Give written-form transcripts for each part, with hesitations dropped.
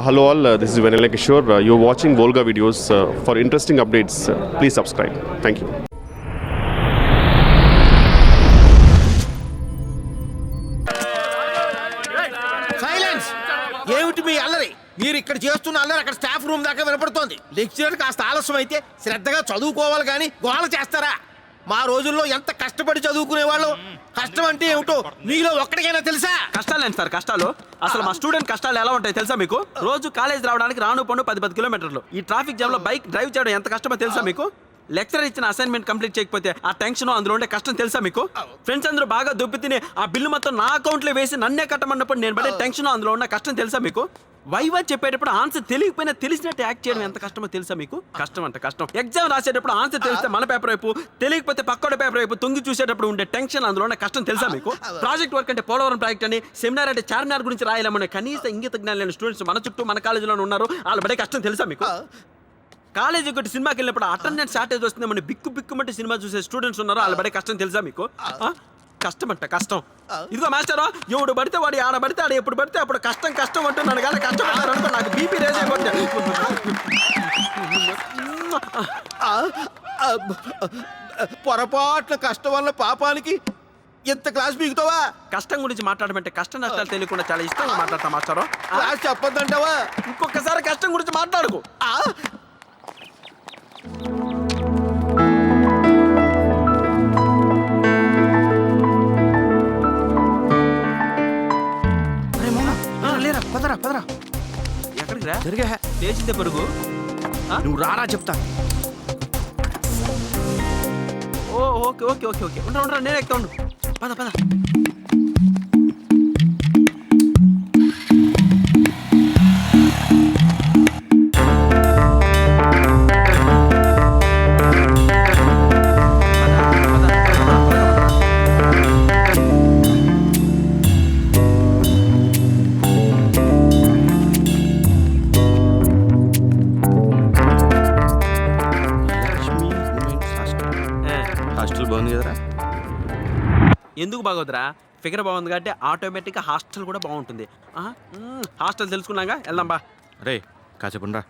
Hello all, this is Venela Kishore. You're watching Volga videos. For interesting updates, please subscribe. Thank you. Silence. ఏమిటి మీ అల్లరి? మీరు ఇక్కడ చేస్తున్న అల్లరి అక్కడ స్టాఫ్ రూమ్ దాకా వినపడుతోంది. లెక్చరర్ కాస్త ఆలస్యం అయితే శ్రద్ధగా చదువుకోవాలి కానీ గోల చేస్తారా? మా రోజుల్లో ఎంత కష్టపడి చదువుకునేవాళ్ళు. కష్టం అంటే ఏమిటో మీలో ఒక్కడికైనా తెలుసా? కష్టాలేంటి సార్ కష్టాలు? అసలు మా స్టూడెంట్ కష్టాలు ఎలా ఉంటాయి తెలుసా మీకు? రోజు కాలేజ్ రావడానికి రాను పండు 10 కిలోమీటర్లు. ఈ ట్రాఫిక్ జామ్ లో బైక్ డ్రైవ్ చేయడం ఎంత కష్టమో తెలుసా మీకు? లెక్చరర్ ఇచ్చిన అసైన్మెంట్ కంప్లీట్ చేయకపోతే ఆ టెన్షన్ అందులో ఉండే కష్టం తెలుసా మీకు? ఫ్రెండ్స్ అందరూ బాగా దుబ్బి తిని ఆ బిల్లు మొత్తం నా అకౌంట్లో వేసి నన్నే కట్టమన్నప్పుడు నేను పడే టెన్షన్ అందులో ఉన్న కష్టం తెలుసా మీకు? వైవా చెప్పేటప్పుడు ఆన్సర్ తెలియకపోయినా తెలిసినట్టు యాక్ట్ చేయడం ఎంత కష్టమో తెలుసా మీకు? కష్టం అంటే కష్టం. ఎగ్జామ్ రాసేటప్పుడు ఆన్సర్ తెలిస్తే మన పేపర్ వైపు, తెలియకపోతే పక్కోడి పేపర్ వైపు తొంగి చూసేటప్పుడు ఉండే టెన్షన్ అందులో ఉన్న కష్టం తెలుసా మీకు? ప్రాజెక్ట్ వర్క్ అంటే పోలవరం ప్రాజెక్ట్ అని, సెమినార్ అంటే చార్మినార్ గురించి రాయాలమనే కనీస ఇంగిత జ్ఞానం లేని స్టూడెంట్స్ మన చుట్టూ మన కాలేజీలో ఉన్నారు. వాళ్ళ పడే కష్టం తెలుసా మీకు? కాలేజీ ఒకటి సినిమాకి వెళ్ళినప్పుడు అటెండెన్స్ షార్టేజ్ వస్తుంది మన బిక్కుమంటే సినిమా చూసే స్టూడెంట్స్ ఉన్నారు. వాళ్ళ పడే కష్టం తెలుసా మీకు? కష్టం అంట కష్టం. ఇదిగో మాస్టర్, ఎవడు పడితే వాడు ఆడ పడితే ఆడ ఎప్పుడు పడితే అప్పుడు కష్టం కష్టం అంటున్నాను కానీ కష్టపడ్డారు అనుకో నాకు బీపీ రేజ్ అయిపోతుంది. పొరపాట్ల కష్టం వల్ల పాపానికి ఎంత క్లాస్ బిగుతావా? కష్టం గురించి మాట్లాడమంటే కష్ట నష్టాలు తెలియకుండా చాలా ఇష్టంగా మాట్లాడతా మాస్టారు. క్లాస్ చెప్పొద్దంటావా? ఇంకొకసారి కష్టం గురించి మాట్లాడుకో. పదరా పదరా. ఎక్కడికి రా? జరిగా లేచిందే పరుగు. నువ్వు రారా చెప్తా. ఓ ఓకే ఓకే ఓకే ఓకే ఉండరా నేను ఎక్కుతా ఉండు. పద పద. హాస్టల్ బాగుంది కదరా? ఎందుకు బాగోదురా? ఫిగర్ బాగుంది కాబట్టి ఆటోమేటిక్గా హాస్టల్ కూడా బాగుంటుంది. హాస్టల్ తెలుసుకున్నాగా వెళ్దాం బా. రే కాసేపుండ్రా.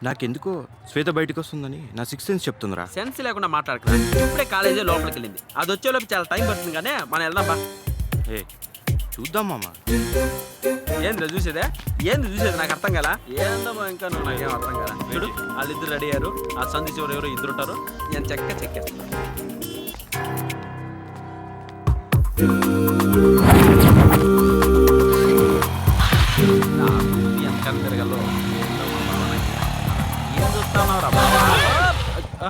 నాకెందుకో శ్వేత బయటకు వస్తుందని నా 6th సెన్స్ చెప్తుందిరా. సెన్స్ లేకుండా మాట్లాడకరా. ఇప్పుడే కాలేజీ లోపలికి వెళ్ళింది. అది వచ్చేలోపు చాలా టైం పడుతుంది కానీ మనం వెళ్దాం బా. ఏ చూద్దాం మామ. ఏంద్రా చూసేదే? ఏంది చూసేది? నాకు అర్థం కదా. ఏందమ్మా ఇంకా నువ్వు నాకేం అర్థం కదా. చూడు వాళ్ళిద్దరు రెడీ అయ్యారు. ఆ సంధి చివరు ఎవరు ఇద్దరు ఉంటారు. నేను చెక్కేస్తాను. ఎంత తిరగలో ఏం చూస్తావురా బాబా?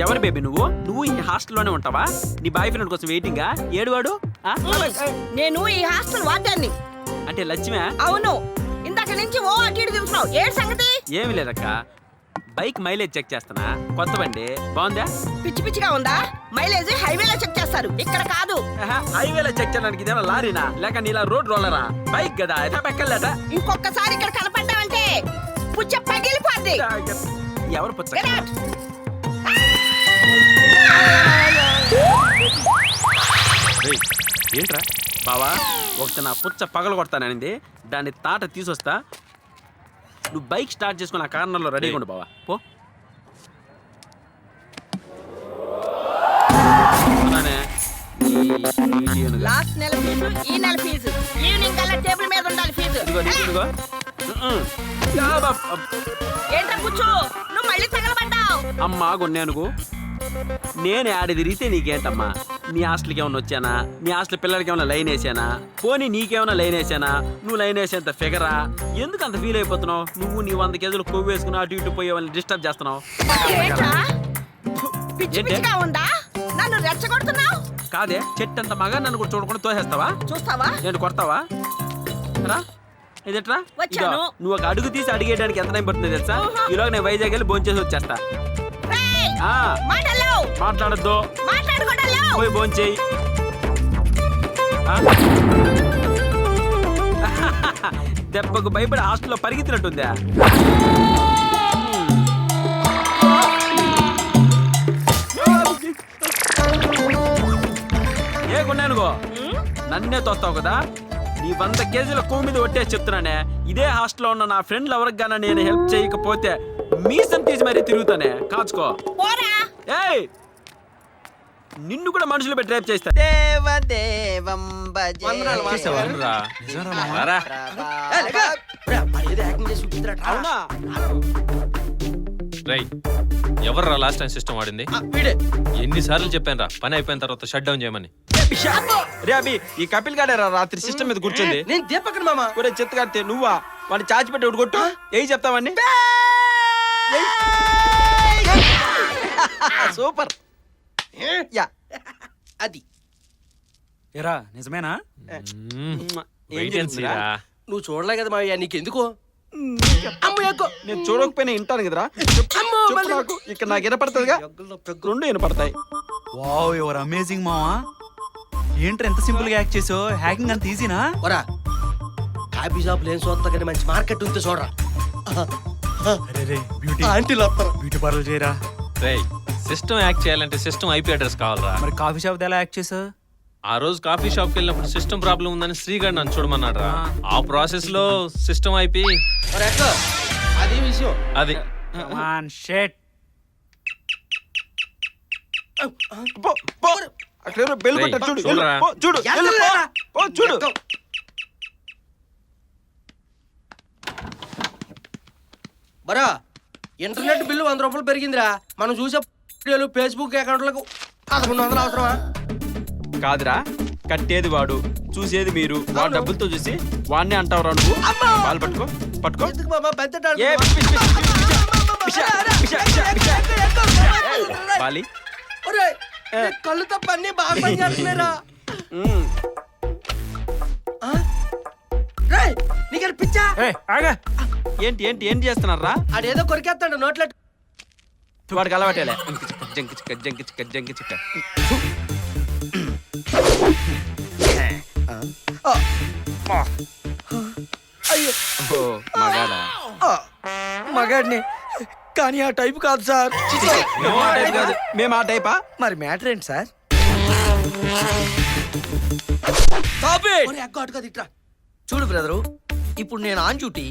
ఎవరు బేబీ నువ్వు ఈ హాస్టల్లోనే ఉంటావా? నీ బాయ్ ఫ్రెండ్ కోసం వెయిటింగా? ఏడువాడు? నేను ఈ హాస్టల్ వార్డెన్ని. అంటే లక్ష్మే? అవును. ఇందాక నుంచి ఓ అటు ఇటు తిరుగుతున్నావు. ఏంటి సంగతి? ఏమి లేదక్క, బైక్ మైలేజ్ చెక్ చేస్తానా. కొత్త బండి బాగుందా? పిచ్చి పిచ్చిగా ఉందా? మైలేజ్ హైవేలో చెక్ చేస్తారు, ఇక్కడ కాదు. హైవేలో చెక్ చేయడానికి ఇదేమో లారీనా లేక నీలా రోడ్ రోలరా? బైక్ కదా ఎదా పెక్కలేదా? ఇంకొకసారి ఇక్కడ కనపడ్డావంటే పుచ్చ పగిలిపోద్ది. ఎవరు పుచ్చ? ఏంట్రా బావా ఒకటి నా పుచ్చ పగలు కొడతాననింది. దాన్ని తాట తీసుకొస్తా. నువ్వు బైక్ స్టార్ట్ చేసుకుని ఆ కార్నర్లో రెడీగా ఉండు బావా. పో. లాస్ట్ నెల ఫీజు, ఈ నెల ఫీజు, ఈవినింగ్ కల్లా టేబుల్ మీద ఉండాలి ఫీజు. ఇదిగో ఏంట్రా కూర్చో, నువ్వు మళ్ళీ తగలబడ్డావు. అమ్మా కొన్నానుకో. నేను ఆడ తిరిగితే నీకేంటమ్మా? నీ హాస్టల్కి ఏమన్నా వచ్చానా? నీ హాస్టల్ పిల్లలకి ఏమైనా లైన్ వేసానా? పోనీ నీకేమైనా లైన్ వేసానా? నువ్వు లైన్ వేసేంత ఫిగరా? ఎందుకు అంత ఫీల్ అయిపోతున్నావు? నువ్వు నీ 100 కేజీలు కొవ్వు వేసుకుని అటు ఇటు పోయే వాళ్ళని డిస్టర్బ్ చేస్తున్నావు. పిచ్చి పిచ్చిగా ఉందా? నన్ను రెచ్చగొడుతున్నావు. కాదే, చెట్టంత మగా నన్ను కూడా చూడకుండా తోసేస్తావా? చూస్తావా? నేను కొడతావా? రా ఇదేట్రా. వచ్చాను. నువ్వు ఒక అడుగు తీసి అడిగేయడానికి ఎంత టైం పడుతుంది తెలుసా? ఈలోగా నేను వైజాగ్ వెళ్ళి భోంచేసి వచ్చేస్తా. మాట్లాడద్దు, పోయి భోంచేయి. దెబ్బకు భయపడి హాస్టల్లో పరిగెత్తినట్టుందా? ఏ కొన్నానుకో నన్నే తోస్తావు కదా నీ 100 కేజీల కొవ్వు మీద ఒట్టేసి చెప్తున్నానే. ఇదే హాస్టల్లో ఉన్న నా ఫ్రెండ్లు ఎవరికి గానా నేను హెల్ప్ చేయకపోతే మీసం తీసి మరీ తిరుగుతానే. కాచుకో. పోరా. ఏయ్ నిన్ను కూడా మనుషులు పెట్టి రేపు చేస్తా. దేవదేవం భజే. అవునా? రై ఎవర్రా లాస్ట్ టైం సిస్టమ్ వాడింది? ఎన్నిసార్లు చెప్పాను రా పని అయిపోయిన తర్వాత షట్ డౌన్ చేయమని. రే అభి ఈ కపిల్ గాడేరా రాత్రి సిస్టమ్ మీద కూర్చుంది. నేను దీపకన్ మామ. ఒరే చెత్త కడితే నువ్వా? వాడిని చాచి పెట్టి ఒకటి కొట్టు. ఏం చెప్తావని? సూపర్. యా అది ఎరా నిజమేనా? వెయిట్ అండ్ సీ రా. నువ్వు చూడలే కదా మావయ్య, నీకెందుకు? నేను చూడకపోయినా వింటాను కదరా. చెప్పు నాకు. ఇక్కడ నాకు వినపడుతుందిగా, రెండు వినపడతాయి. వావ్ యువర్ అమేజింగ్ మావా. ఏంట్రా ఎంత సింపుల్ గా యాక్ట్ చేసావు? హ్యాకింగ్ అంత ఈజీనా? ఒరా కాఫీ షాప్ లేని చూస్తా కానీ మంచి మార్కెట్ ఉంటే చూడరా. అరే రే బ్యూటీ ఆంటీలు వస్తారు. బ్యూటీ పార్లర్ చేయరా. రేయ్ సిస్టమ్ యాక్ట్ చేయాలంటే సిస్టమ్ ఐపీ అడ్రస్ కావాలరా. మరి కాఫీ షాప్ ఎలా యాక్ట్ చేసావు? ఆ రోజు కాఫీ షాప్ కి వెళ్ళినప్పుడు సిస్టమ్ ప్రాబ్లం ఉందని శ్రీగాడు నన్ను చూడమన్నాడు రా. ఆ ప్రాసెస్ లో సిస్టమ్ ఐపీ అది విషయం. అది ఆన్ షెట్. అక్కడ బెల్ రేయ్, కొట్టారు చూడు. చూడరా. పో, చూడు. వెళ్ళు, పో. పో, చూడు. బరా ఇంటర్నెట్ బిల్లు 100 రూపాయలు పెరిగిందిరా. మనం చూసే వీడియోలు ఫేస్బుక్ అకౌంట్లకు 1100 అవసరమా? కాదురా, కట్టేది వాడు, చూసేది మీరు. వాడు డబ్బులతో చూసి వాడిని అంటావురా నువ్వు. పాలు పట్టుకో, పట్టుకో. ఎందుకు బాబా పెద్ద ఏ పిష్, పిష్, పిష్, పిష్, పిష్, పిష్, పిష్. బాలి ఒరేయ్, నీ కళ్ళు తప్ప అన్ని బాగా పనిచేస్తున్నారా? రేయ్ నీకు పిచ్చా? ఏ ఆగా. ఏంటి ఏంటి ఏం చేస్తున్నారా? ఆడేదో కొరికేస్తాడు నోట్లో. వాడికి అలవాటేలే. జంకి చిక్క జంకి చిక్క జంకి చిక్క. అయ్యో ఓ మగాడా. మగాడిని కానీ ఆ టైప్ కాదు సార్. మేము ఆ టైప్ కాదు. మేము ఆ టైపా? మరి మ్యాటర్ ఏంటి సార్? చూడు బ్రదరు, ఇప్పుడు నేను on duty.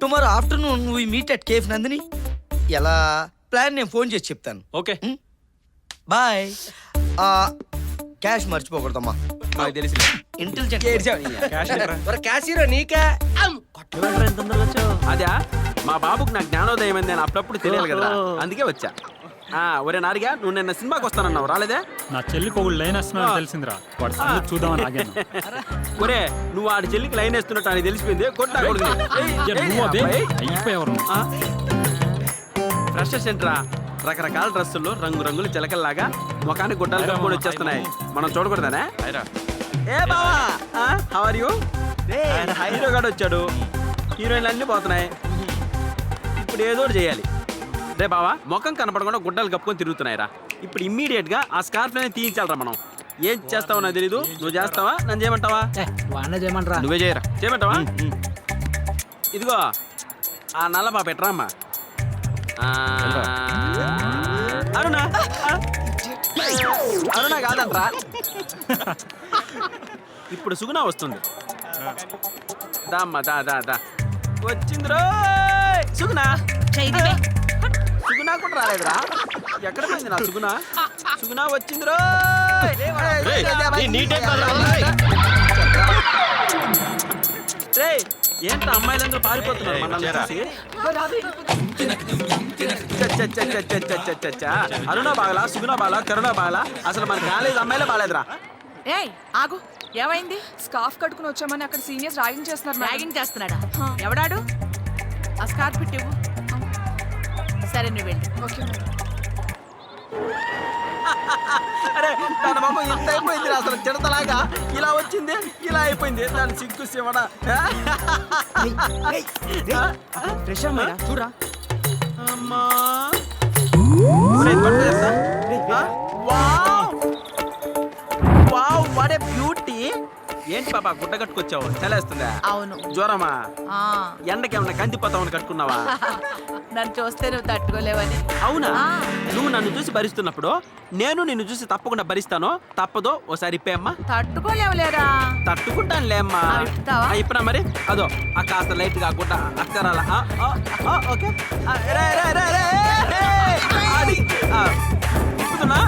Tomorrow afternoon we meet at cafe Nandini. ఎలా ప్లాన్ నేను ఫోన్ చేసి చెప్తాను. ఓకే. బాయ్. క్యాష్ మర్చిపోకూడదమ్మా. నాకు తెలిసి ఇంటెలిజెంట్ క్యాషియర్ నీకే. అదే మా బాబుకు నా జ్ఞానోదయం అని నేను అప్పుడప్పుడు తెలియాలి కదా, అందుకే వచ్చా. ఒరే నారిగా, నువ్వు నిన్న సినిమాకి వస్తానన్నావు, రాలేదే? నా చెల్లికి ఒక లైన్ వస్తున్నా తెలిసిందిరా. వాడు సంగతి చూద్దామని ఆగాను. ఒరే నువ్వు ఆడి చెల్లికి లైన్ వేస్తున్నట్టు అని తెలిసిపోయింది. కొట్టా నువ్వు అదే అయిపోయావు. ఫ్రెషర్ సెంటరా, రకరకాల డ్రెస్సుల్లో రంగురంగులు చిలకల్లాగా ముఖానికి గుడ్డలు కప్పుకొని వచ్చేస్తున్నాయి. మనం చూడకూడదానే? ఏ బావా, హౌ ఆర్ యు? హీరో గాడు వచ్చాడు, హీరోయిన్లు అన్ని పోతున్నాయి. ఇప్పుడు ఏదో ఒకటి చేయాలి. రే బావా, ముఖం కనపడకుండా గుడ్డలు కప్పుకొని తిరుగుతున్నాయిరా. ఇప్పుడు ఇమ్మీడియట్ గా ఆ స్కార్ఫ్ అనేది తీయించాలరా మనం. ఏం చేస్తావో నాకు తెలీదు. నువ్వు చేస్తావా, నన్ను చేయమంటావా? నువ్వే చేయరా. చేయమంటావా? ఇదిగో ఆ నల్ల పాప ఎట్రా అమ్మా. అరుణా, అరుణా కాదంట్రా. ఇప్పుడు సుగుణ వస్తుంది. దామ్మా దా దా దా. వచ్చింది రో సుగుణ. సుగుణ కూడా రాలేదురా. ఎక్కడ పోయింది నా సుగుణ? సుగుణ వచ్చింది రో. ఏంట అమ్మాయిలందరూ పారిపోతున్నారు మనల్ని చూసి. అరుణ బాగలా, సుగుణ బాగలా, కరుణ బాగలా, అసలు మన కాలేజ్ అమ్మాయిలే బాలేదురా. ఏయ్ ఆగు, ఏమైంది? స్కార్ఫ్ కట్టుకుని వచ్చామని అక్కడ సీనియర్స్ ర్యాగింగ్ చేస్తున్నారు. ర్యాగింగ్ చేస్తున్నాడా? ఎవడాడు? ఆ స్కార్ప్ పెట్టివ్వు. సరే నువ్వు వెళ్ళి. Okay madam. అరే దాని మొహం ఎంత అయిపోయింది అసలు, చిడతలాగా ఇలా వచ్చింది, ఇలా అయిపోయింది. దాని సిగ్గు శివడా. చూడరా. అమ్మా wow wow, what a beauty. ఏంటి పాప గుడ్డ కట్టుకొచ్చావు చలేస్తుందా? అవును. జ్వరమా? ఆ, ఎండకేమన్నా కందిపోతామని కట్టుకున్నావా? నన్ను చూస్తే నువ్వు తట్టుకోలేవని. అవునా? ఆ. నువ్వు నన్ను చూసి భరిస్తున్నప్పుడు నేను నిన్ను చూసి తప్పకుండా భరిస్తాను. తప్పదో ఓసారి ఇప్పేమ్మా. తట్టుకోలేవులేరా. తట్టుకుంటాను లేమ్మా. ఇప్పుతావా? ఇప్పుడా మరి? అదో ఆ కాస్త లైట్ గా గుడ్డ అక్కరాల. ఓకే. రే, రే, రే, రే, రే. అది. ఇప్పుతున్నా.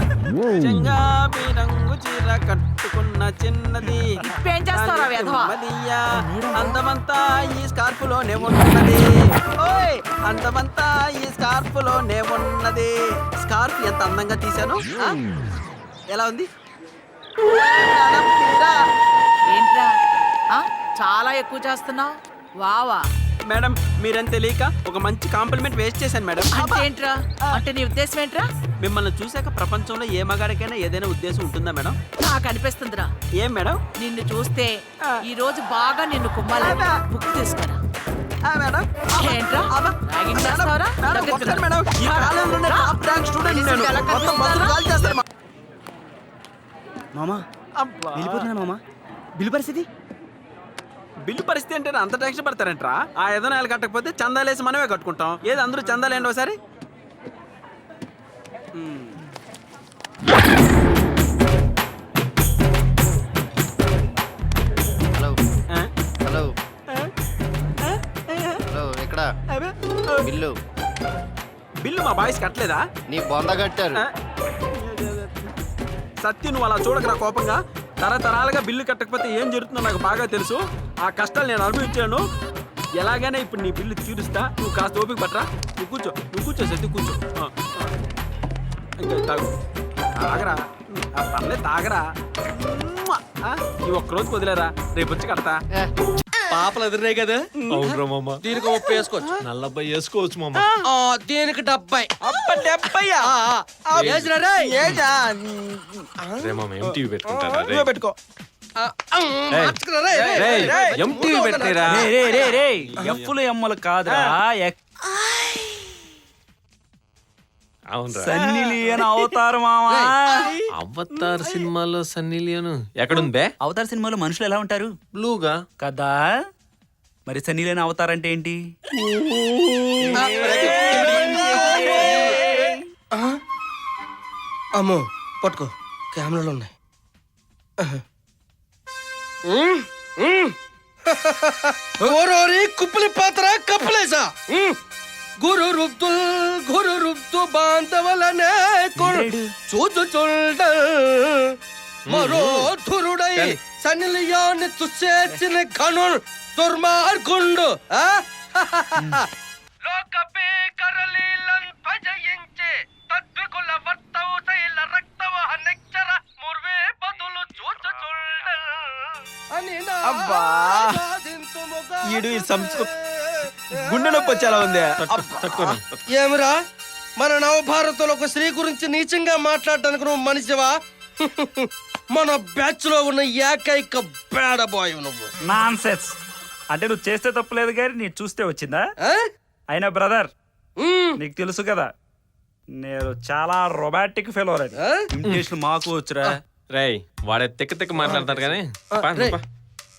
చెంగాబి రంగు చీర కట్టుకున్న చిన్నది ఇప్పేం చేస్తావురా వెధవా? మదియా, అందమంతా ఈ స్కార్ఫ్ లోనే ఉన్నది. ఓయ్, అందమంతా ఈ స్కార్ఫ్ లోనే ఉన్నది. స్కార్ఫ్ ఎంత అందంగా తీశాను. ఆ? ఎలా ఉంది? ఏంట్రా ఆ, చాలా ఎక్కువ చేస్తున్నావు. వావా మేడం మీరేం తెలియక ఒక మంచి కాంప్లిమెంట్ వేస్ట్ చేశాను మేడం. అంటే ఏంట్రా? అంటే నీ ఉద్దేశం ఏంట్రా? మిమ్మల్ని చూశాక ప్రపంచంలో ఏ మగాడికైనా ఏదైనా ఉద్దేశం ఉంటుందా మేడం? నాకు అనిపిస్తుందిరా. ఏం మేడం? నిన్ను చూస్తే ఈ రోజు బాగా నిన్ను కుమ్మాలని బుక్ తీసుకురా. మేడం ఏంట్రా ర్యాగింగ్ చేస్తావురా? దగ్గరికి రా. మేడం ఈ కాలేజీలోనే టాప్ ర్యాంక్ స్టూడెంట్ నేను. మొత్తం బస్సులు కాల్ చేస్తారు మా- మామా అబ్బా. వెళ్ళిపోతున్నా మామా. బిల్లు పరిస్థితి? బిల్లు పరిస్థితి అంటే అంత టెన్షన్ పడతారంట్రా? ఆ ఏదో నెల కట్టకపోతే చందాలేసి మనమే కట్టుకుంటాం. ఏది అందరూ చందాలేండి ఒకసారి. హలో ఆ? హలో ఆ? హలో ఎక్కడ అబ్బే. బిల్లు బిల్లు మా బాయ్స్ కట్టలేదా? నీ బొంద కట్టారు. ఆ? సత్య నువ్వు అలా చూడకరా కోపంగా. తరతరాలుగా బిల్లు కట్టకపోతే ఏం జరుగుతుందో నాకు బాగా తెలుసు. ఆ కష్టాలు నేను అనుభవించాను. ఎలాగైనా ఇప్పుడు నీ బిల్లు తీరుస్తా. నువ్వు కాస్త ఓపిక పట్టరా. నువ్వు కూర్చో సత్య కూర్చో. ఇంకా తాగు. తాగరా. పర్లేదు తాగరా. ఆ? ఈ ఒక్కరోజు వదిలేరా, రేపు వచ్చి కడతా. పాపలు ఎదురున్నాయి కదా, అవునరా మామ. దీనికి 30 వేసుకోవచ్చు. నల్లబ్బాయి వేసుకోవచ్చు మామ. దీనికి 70. అబ్బ 70. ఏజ్రా రే. రే మామ MTV పెట్టుకుంటారా రే? పెట్టుకో. మార్చుకురా రే. రేయ్, MTV పెట్టిరా. ఎఫ్లు ఎమ్మలు కాదురా, అవునరా. సన్నీ లియోన్ అవతారు మామా. అవతార్ సినిమాలో సన్నీ లియోన్ ఎక్కడుంది బే? అవతార్ సినిమాలో మనుషులు ఎలా ఉంటారు బ్లూగా. కదా? మరి సన్నీ లియోన్ అవతార్ అంటే ఏంటి? అమ్మో పట్టుకో, కెమెరాలు ఉన్నాయి. ఓరోరి కుప్పలి పాత్ర కప్పలేసా. గురు రుప్తు బాంధవలనే చూచుచుండ మరో ధురుడై సన్నిలియాన్ని తుసేసిన ఘను దుర్మార్గుండు. అబ్బా ఈడు ఈ సంస్కృతి గుండె నొప్పి వచ్చేలా ఉంది. ఏమిరా మన నవభారతంలో ఒక స్త్రీ గురించి నీచంగా మాట్లాడటానికి నువ్వు మనిషివా? మన బ్యాచ్ లో ఉన్న ఏకైక బేడ బాయ్ నువ్వు. నాన్సెన్స్. అంటే నువ్వు చేస్తే తప్పులేదు కానీ నీ చూస్తే వచ్చిందా? ఆ? అయినా బ్రదర్ ఉమ్. నీకు తెలుసు కదా నేను చాలా రొమాంటిక్ ఫెలోర్ అని. ఆ? ఇంటేషన్ మాకు వచ్చురా. రేయ్ వాడే తిక్క తిక్క మాట్లాడతాడు కానీ పా, రే. పా.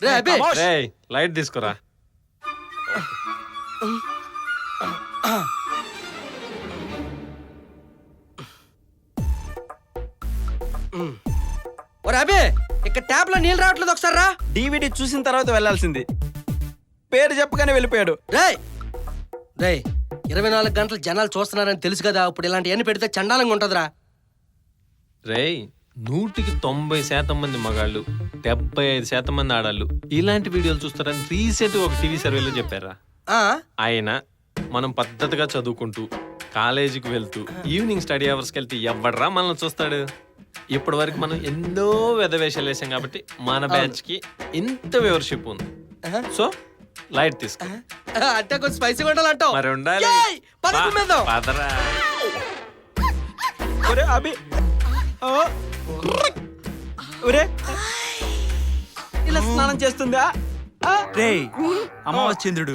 రే అబే. రేయ్ లైట్ తీసుకురా. ఒరే అబే, ఇక్కడ ట్యాప్ లో నీళ్ళు రావట్లేదు, ఒకసారి రా. DVD చూసిన తర్వాత వెళ్ళాల్సింది. పేరు చెప్పగానే వెళ్ళిపోయాడు. రేయ్ రేయ్ 24 గంటలు జనాలు చూస్తున్నారని తెలుసు కదా, ఇప్పుడు ఇలాంటివన్నీ పెడితే చండాలంగా ఉంటదిరా. రేయ్ 100% మంది మగాళ్ళు 75% మంది ఆడాళ్ళు ఇలాంటి వీడియోలు చూస్తారని రీసెంట్ ఒక టీవీ సర్వేలో చెప్పారా. ఆ? ఆయన మనం పద్ధతిగా చదువుకుంటూ కాలేజీకి వెళ్తూ ఈవినింగ్ స్టడీ అవర్స్కి వెళ్తే ఎవడరా మనల్ని చూస్తాడు? ఇప్పటి వరకు మనం ఎన్నో వెధవేషాలు వేసాం కాబట్టి మన బ్యాచ్ కి ఇంత వ్యూవర్షిప్ ఉంది. సో లైట్ తీసుకో. అంటే కొంచెం స్పైసీగా ఉండాలంటావు. మరి ఉండాలి. ఏయ్, పద కుమ్మేద్దాం. పదరా. ఒరే అభి, ఒరే ఇలా స్నానం చేస్తుందా? రే అమావాస్యంద్రుడు,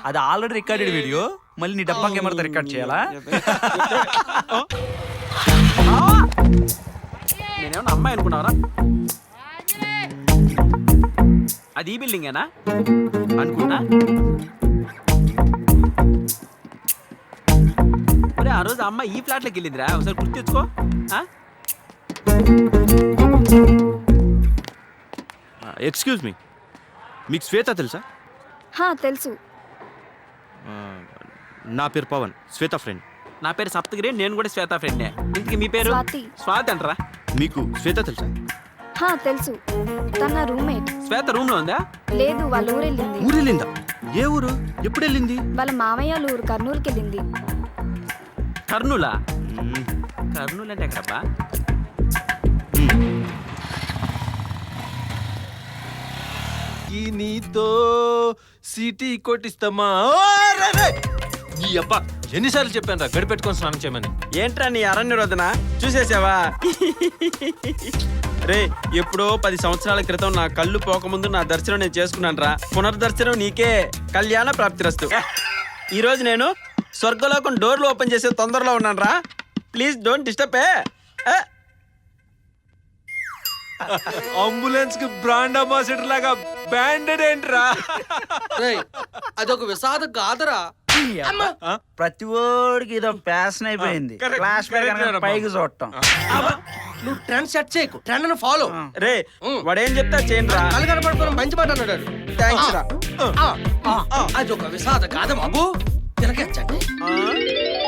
అది ఆల్రెడీ రికార్డెడ్ వీడియో. మళ్ళీ నీ డబ్బా కెమెరాతో రికార్డ్ చేయాలా? నేనేమన్నా అమ్మాయి అనుకున్నావరా? అది ఈ బిల్డింగేనా అనుకుంటా. ఒరే ఆ రోజు అమ్మ ఈ ఫ్లాట్లోకి వెళ్ళిందిరా ఒకసారి గుర్తు తెచ్చుకో ఆ? ఎక్స్క్యూజ్ మీ, మీకు శ్వేత తెలుసా? తెలుసు. నా పేరు పవన్, శ్వేత ఫ్రెండ్. నా పేరు సప్తగిరి, నేను కూడా శ్వేత ఫ్రెండే. ఇంతకీ మీ పేరు? స్వాతి. స్వాతి అంటారా? మీకు శ్వేత తెలుసా? తెలుసు. తన రూమ్మేట్. శ్వేత రూమ్ లో ఉందా? లేదు, వాళ్ళ ఊరు వెళ్ళింది. ఊరు వెళ్ళిందా? ఏ ఊరు? ఎప్పుడు వెళ్ళింది? వాళ్ళ మామయ్య వాళ్ళ ఊరు కర్నూలుకి వెళ్ళింది. కర్నూలా? కర్నూలు అంటే ఎక్కడబ్బా? నీతో సిటీ కొట్టిస్తామా? ఈ అబ్బా ఎన్నిసార్లు చెప్పాను రా గడి పెట్టుకొని స్నానం చేయమని. ఏంట్రా నీ అరణ్య రోదన చూసేసావా? రే ఎప్పుడో 10 సంవత్సరాల క్రితం నా కళ్ళు పోకముందు నా దర్శనం నేను చేసుకున్నాను రా. పునర్దర్శనం నీకే. కళ్యాణ ప్రాప్తిరస్తు. ఈరోజు నేను స్వర్గలోకం డోర్లు ఓపెన్ చేసే తొందరలో ఉన్నాను రా. Please don't disturb. అంబులెన్స్ కి బ్రాండ్ అంబాసిడర్ లాగా బ్యాండెడ్ ఏంట్రా? అదొక విషాద గాథరా. ప్రతి ఓడికి ఇదో ప్యాషన్ అయిపోయింది. క్లాస్ పైకి చూడటం. నువ్వు ట్రెండ్ సెట్ చేయకు, ట్రెండ్ ఫాలో. రే వాడేం చెప్తా చేయండి రా. కళ్ళు కనపడుకోవడం మంచి మాట అన్నాడు. థ్యాంక్స్ రా. అదొక విషాద గాథ బాబు. తినకెచ్చండి.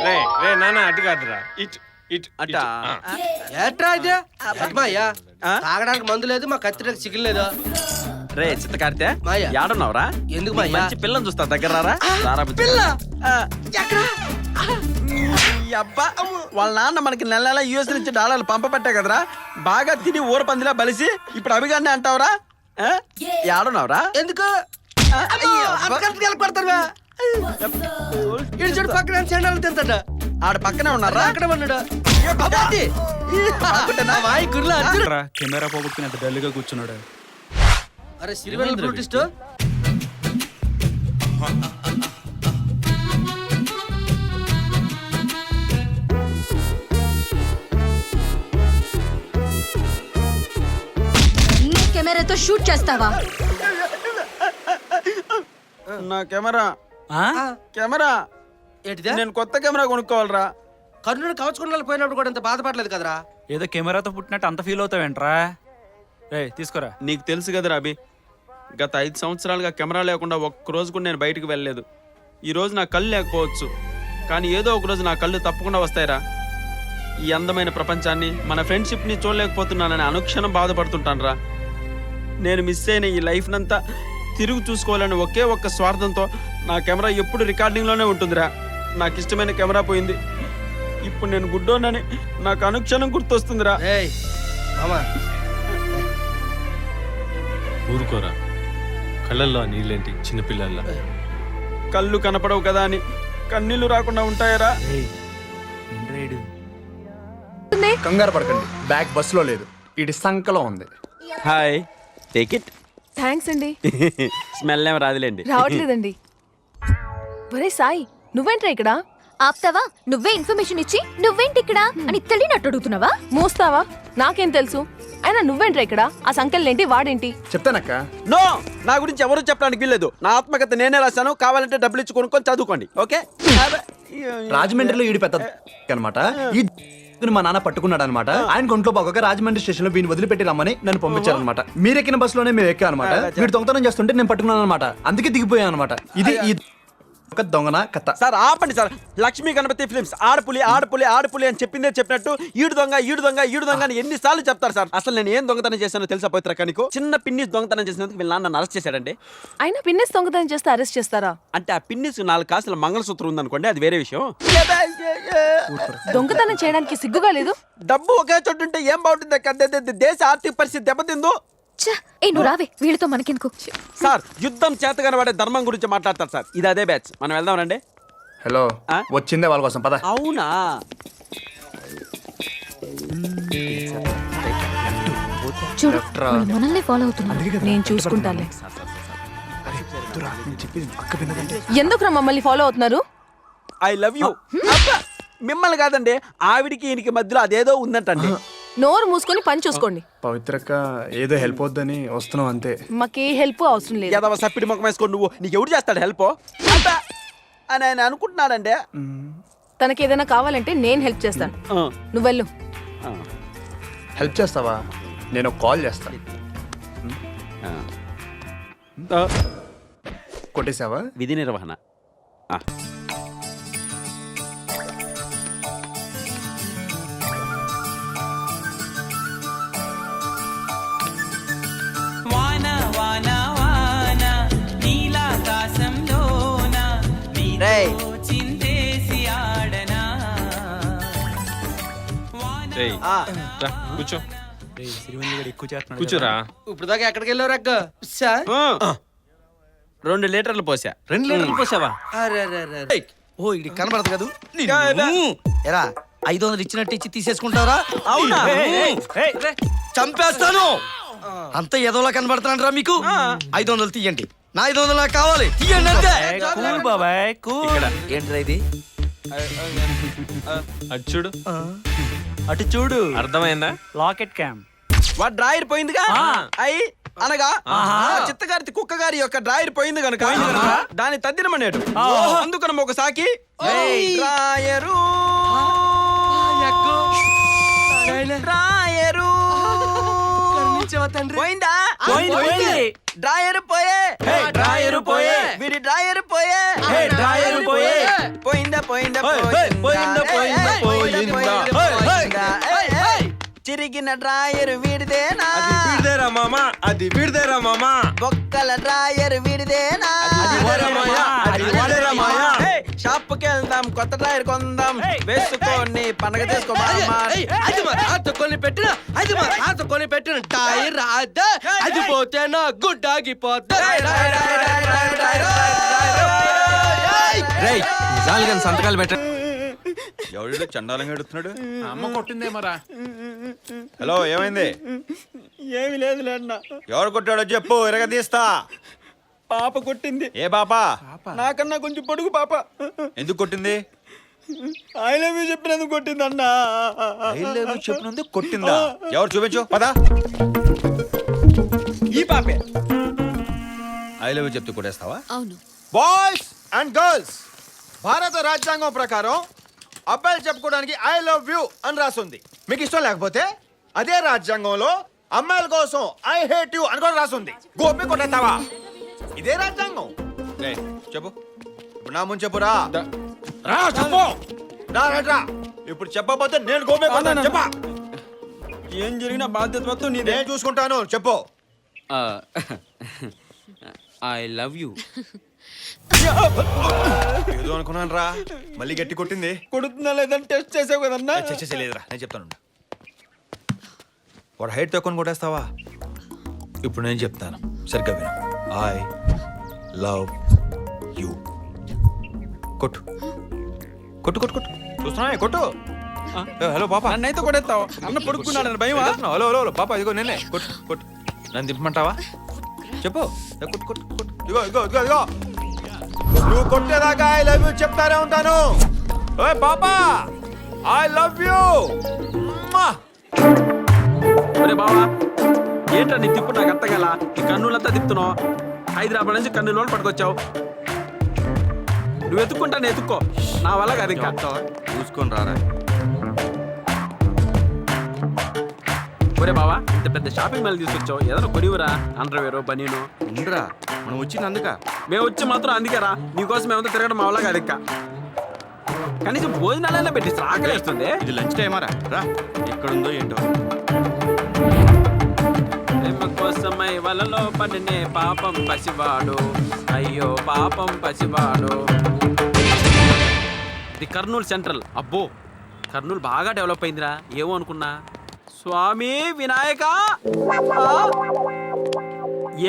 రే రే నాన్న అటు కాదురా ఇటు ఇటు అట్టా ఏట్రా ఇదే? అయ్యా తాగడానికి మందు లేదు, మా కత్తిరకు చికెన్ లేదా? రే చిత్తకారితే మాయా. యాడున్నావురా? ఎందుకు మాయా? మంచి పిల్లని చూస్తా దగ్గర రారా. రారా బుజ్జి. పిల్ల ఆ, ఎక్కడ? ఈ అబ్బా వాళ్ళ నాన్న మనకి నెల నెల యూఎస్ నుంచి డాలర్లు పంపబట్టే కదరా. బాగా తిని ఊర పందిలా బలిసి ఇప్పుడు అభిగాన్ని అంటావురా? యాడున్నావురా? ఎందుకు కొడతారు? ఇడిచోడు పక్కన చెండాలు తింటాడ. ఆడ పక్కనే ఉన్నారా? అక్కడ ఉన్నాడు. కెమెరా పోగొట్టుకుని అంత డల్గా కూర్చున్నాడు. అరే సిరివెల్ బ్రూటిస్ట్. కెమెరాతో షూట్ చేస్తావా? నా కెమెరా కెమెరా ఏంటిదే? నేను కొత్త కెమెరా కొనుక్కోవాలరా. కర్నూలు కవచుకున్న పోయినప్పుడు కూడా అంత బాధపడలేదు కదరా. ఏదో కెమెరాతో పుట్టినట్టు అంత ఫీల్ అవుతావేంట్రా? రే తీసుకోరా. నీకు తెలుసు కదరా అభి, గత 5 సంవత్సరాలుగా కెమెరా లేకుండా ఒక్కరోజు కూడా నేను బయటకు వెళ్ళలేదు. ఈ రోజు నా కళ్ళు లేకపోవచ్చు, కానీ ఏదో ఒక రోజు నా కళ్ళు తప్పకుండా వస్తాయిరా. ఈ అందమైన ప్రపంచాన్ని, మన ఫ్రెండ్షిప్ని చూడలేకపోతున్నానని అనుక్షణం బాధపడుతుంటాను రా. నేను మిస్ అయిన ఈ లైఫ్ నంతా తిరిగి చూసుకోవాలని ఒకే ఒక్క స్వార్థంతో నా కెమెరా ఎప్పుడు రికార్డింగ్లోనే ఉంటుందిరా. నాకు ఇష్టమైన కెమెరా పోయింది. ఇప్పుడు నేను గుడ్డోనని నాకు అనుక్షణం గుర్తొస్తుందిరా. ఏయ్ మామా, ఊరుకోరా, కళ్ళల్లో ఆ నీళ్ళేంటి చిన్నపిల్లల్లా? కళ్ళు కనపడవు కదా అని కన్నీళ్లు రాకుండా ఉంటాయరా? కంగారు పడకండి, బ్యాగ్ బస్సులో లేదు, ఇటు సంకలో ఉంది. Hi, take it. థ్యాంక్స్ అండి. స్మెల్ ఏం రాదులేండి. రావట్లేదండి. ఒరే సాయి, నువ్వేంట్రా ఇక్కడ? ఆప్తావా? నువ్వే ఇన్ఫర్మేషన్ ఇచ్చి నువ్వేంటి ఇక్కడ అని తెలియనట్టు అడుగుతున్నావా? మోస్తావా? నాకేం తెలుసు? అయినా నువ్వేంట్రా ఇక్కడ? ఆ సంకల్లేంటి, వాడేంటి? చెప్తానక్క. నో, నా గురించి ఎవరు చెప్పడానికి వీల్లేదు. నా ఆత్మకథ నేనే రాశాను. కావాలంటే డబ్బులు ఇచ్చి కొనుక్కొని చదువుకోండి. ఓకే? రాజమండ్రిలో ఈడు పెద్ద అనమాట. ఈ మా నాన్న పట్టుకున్నాడు అనమాట. ఆయన ఒంట్లో బాగోక రాజమండ్రి స్టేషన్ లో వీడిని వదిలిపెట్టి రమ్మని నన్ను పంపించారనమాట. మీరు ఎక్కిన బస్సులోనే మేము ఎక్కా అనమాట. వీడు దొంగతనం చేస్తుంటే నేను పట్టుకున్నాను అనమాట. అందుకే దిగిపోయాను అనమాట. ఇది ఈ దొంగన కథ. సార్ ఆపండి సార్. లక్ష్మీ గణపతి ఫిల్మ్స్ ఆడపులి ఆడపులి ఆడపులి అని చెప్పిందే చెప్పినట్టు ఈడు దొంగ ఈడు దొంగ ఈడు దొంగ అని ఎన్నిసార్లు చెప్తారు సార్? అసలు నేను ఏం దొంగతనం చేశానో తెలుసా పవిత్ర? కనికు చిన్న పిన్నిస్ దొంగతనం చేసినందుకు వీళ్ళ నాన్న అరెస్ట్ చేశాడండి. అయినా పిన్నిస్ దొంగతనం చేస్తే అరెస్ట్ చేస్తారా? అంటే ఆ పిన్నిస్ 4 కాసుల మంగళసూత్రం ఉందనుకోండి, అది వేరే విషయం. దొంగతనం చేయడానికి సిగ్గుగా లేదు? డబ్బు ఒకే చోటు ఉంటే ఏం బాగుంటుంది? దేశ ఆర్థిక పరిస్థితి దెబ్బతిందు. నువ్వు రావే, వీళ్ళతో మనకెందుకు? సార్ యుద్ధం చేతగానే వాడే ధర్మం గురించి మాట్లాడతారు సార్. ఇది అదే బ్యాచ్. మనం వెళ్దాం రండి. హలో, వచ్చిందే వాళ్ళ కోసం, పద. అవునా? చూడు, మనల్ని ఫాలో అవుతున్నారు. నేను చూసుకుంటాలే. ఎందుకు మమ్మల్ని ఫాలో అవుతున్నారు? I love you. మిమ్మల్ని కాదండి, ఆవిడికి ఈయనకి మధ్యలో అదేదో ఉందంటండి. నోరు మూసుకొని పని చూసుకోండి. పవిత్రక్క ఏదో హెల్ప్ వద్దని వస్తున్నాం అంతే. మాకే హెల్ప్ అవసరం లేదు. ఏదవ సప్పిడి ముఖం వేసుకోండి నువ్వు. నీకు ఎవడు చేస్తాడు హెల్ప్ అని ఆయన అనుకుంటున్నాడండి. తనకి ఏదైనా కావాలంటే నేను హెల్ప్ చేస్తాను. నువ్వు వెళ్ళు. హెల్ప్ చేస్తావా? నేను కాల్ చేస్తాను. కొట్టేసావా? విధి నిర్వహణ. కూర్చో ఎక్కువ చేస్తున్నాడు. కూర్చోరా. ఇప్పుడు దాకా ఎక్కడికి వెళ్ళారు అక్క? 2 లీటర్లు పోసా. 2 లీటర్లు పోసావా? ఓ ఇది కనబడదు కదా. ఎరా 500 ఇచ్చినట్టు ఇచ్చి తీసేసుకుంటారా? అవునా? చంపేస్తాను. అంత ఏదోలా కనబడుతున్నారా మీకు? 500 తీయండి. నా 500 నాకు కావాలి. తీయండి అంతే. బాబాయ్ ఏంట్రా ఇది? అటు చూడు. అటు చూడు. అర్థమైందా? Locket cam. వాడు డ్రాయర్ పోయిందిగా. అయి అనగా చిత్తగారి కుక్క గారి యొక్క డ్రాయర్ పోయింది కనుక దాని తద్దినమనేటు. అందుకనం ఒక సాకి డ్రాయరు డ్రాయరు పోయిందా? డ్రాయరు పోయే డ్రాయరు పోయే వీడి డ్రాయరు పోయే డ్రాయరు పోయే పోయిందా పోయిందా పోయిందా పోయిందా చిరిగిన డ్రాయర్ వీడిదేనా? వీడిదేరా మామా, అది వీడిదేరా మామా. బొక్కల డ్రాయర్ వీడిదేనా? షాప్కి వెళ్దాం, కొత్త డ్రాయర్ కొందాం, వేసుకొని పండగ కొని పెట్టిన టైర్ రాదా? అది పోతే నా గుడ్డాగిపోతా. సంతకాలు పెట్ట. ఎవడు చండాలంగా ఎడుతున్నాడు? అమ్మ కొట్టిందేమరా? హలో, ఏమైంది? ఏమి లేదు అన్న. ఎవరు కొట్టాడో చెప్పు, ఎరగదీస్తా. పాప కొట్టింది. ఏ పాప? నాకన్నా కొంచెం పొడుగు పాప. ఎందుకు కొట్టింది? ఐ లవ్ యూ చెప్పినందుకు కొట్టింది అన్న. చెప్పినందుకు కొట్టిందా? ఎవరు చూపించు పదా. ఈ పాపే. ఐ లవ్ యూ చెప్తూ కొట్టేస్తావా? అవును. బాయ్స్ అండ్ గర్ల్స్, భారత రాజ్యాంగం ప్రకారం అబ్బాయిలు చెప్పుకోవడానికి ఐ లవ్ యూ అని రాసుంది. మీకు ఇష్టం లేకపోతే అదే రాజ్యాంగంలో అమ్మాయిల కోసం ఐ హేట్ యూ అని కూడా రాసుంది. గోపి కొట్టేస్తావా? ఇదే రాజ్యాంగం. చెప్పు. ఇప్పుడు నా ముందు చెప్పురా. చెప్పు. రా. ఇప్పుడు చెప్పకపోతే నేను గోపి కొట్టాను. చెప్పా. ఏం జరిగిన బాధ్యత మొత్తం నీదే. నేను చూసుకుంటాను. చెప్పు. I love you. ఏదో అనుకున్నాను రా, మళ్ళీ గట్టి కొట్టింది. కొడుతుందా లేదని టెస్ట్ చేసావు కదన్నా. లేదురా, నేను చెప్తాను. వాడు హైట్ తక్కువ కొట్టేస్తావా? ఇప్పుడు నేను చెప్తాను, సరిగ్గా విను. I love you. కొట్టు కొట్టు కొట్టు కొట్టు. చూస్తున్నా, కొట్టు. హలో పాప. నన్నైతే కొడేస్తావు. అన్న పడుకున్నాడు భయమా? హలో హలో పాప, ఇదిగో నేనే. కొట్టు కొట్టు. నన్ను దింపమంటావా? చెప్పు. కొట్టు కొట్టు కొట్టు. ఇదిగో నువ్వు కొట్టేదాకా ఐ లవ్ యూ చెప్తానే ఉంటాను. ఓయ్ పాపా, ఐ లవ్ యూ. ఒరే బావా, ఏంట్రా నీ తిప్పు నాకు అత్తగల? ఈ కన్నులంతా తిప్పుతున్నావు. హైదరాబాద్ నుంచి కన్నుల వాళ్ళు పట్టుకొచ్చావు. నువ్వు ఎత్తుక్కుంటా నేను ఎత్తుక్కో. నా వల్ల కాదు ఇంకా. చూసుకొని రారా. ఒరే బావా, ఇంత పెద్ద షాపింగ్ మాల్ తీసుకొచ్చావు, ఏదైనా కొనివరా? అండర్వేరు బనీను ఉండరా, మనం వచ్చింది అందుక. మేము వచ్చి మాత్రం అందుకేరా. నీకోసం మేమంతా తిరగడం మా వల్ల కాదు ఇంకా. కనీసం భోజనాలైనా పెట్టిస్తా, ఆకలిస్తుంది. ఇది లంచ్ టైమారా? రా, ఎక్కడుందో ఏంటో. ప్రేమ కోసమై వలలో పడినే పాపం పసివాడు, అయ్యో పాపం పసివాడు. ఇది కర్నూలు సెంట్రల్. అబ్బో, కర్నూలు బాగా డెవలప్ అయిందిరా. ఏమో అనుకున్నా. స్వామి వినాయక,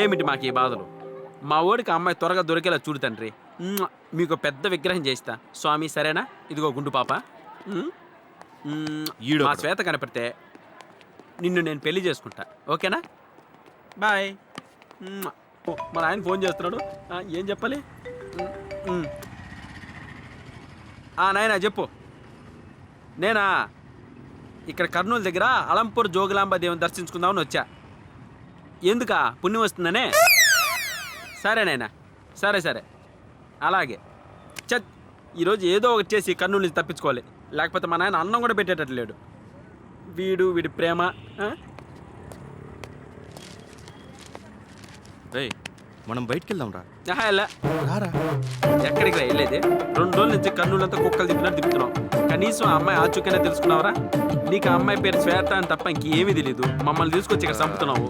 ఏమిటి మాకు ఈ బాధలు? మా ఓడికి అమ్మాయి త్వరగా దొరికేలా చూడు తండ్రి. మీకు పెద్ద విగ్రహం చేస్తా స్వామి, సరేనా? ఇదిగో గుండు పాప. మా శ్వేత కనపడితే నిన్ను నేను పెళ్లి చేసుకుంటా, ఓకేనా? బాయ్. మన ఆయన ఫోన్ చేస్తున్నాడు, ఏం చెప్పాలి? నాయనా చెప్పు. నేనా? ఇక్కడ కర్నూలు దగ్గర అలంపూర్ జోగులాంబ దేవుని దర్శించుకుందామని వచ్చా. ఎందుకా పుణ్యం వస్తుందనే. సరేనైనా, సరే సరే అలాగే. చత్ ఈరోజు ఏదో ఒకటి చేసి కర్నూలు నుంచి తప్పించుకోవాలి, లేకపోతే మా నాయన అన్నం కూడా పెట్టేటట్టు లేడు. వీడి ప్రేమ. మనం బయటికి వెళ్దాం రా. ఎక్కడికి రా వెళ్ళేది? 2 రోజుల నుంచి కర్నూలంతా కుక్కలు తిప్పినట్టు తిప్పుతున్నావు. కనీసం ఆ అమ్మాయి ఆచూకైనా తెలుసుకున్నావురా? నీకు ఆ అమ్మాయి పేరు శ్వేత అని తప్ప ఇంకేమీ తెలియదు. మమ్మల్ని తీసుకొచ్చి ఇక్కడ చంపుతున్నావు.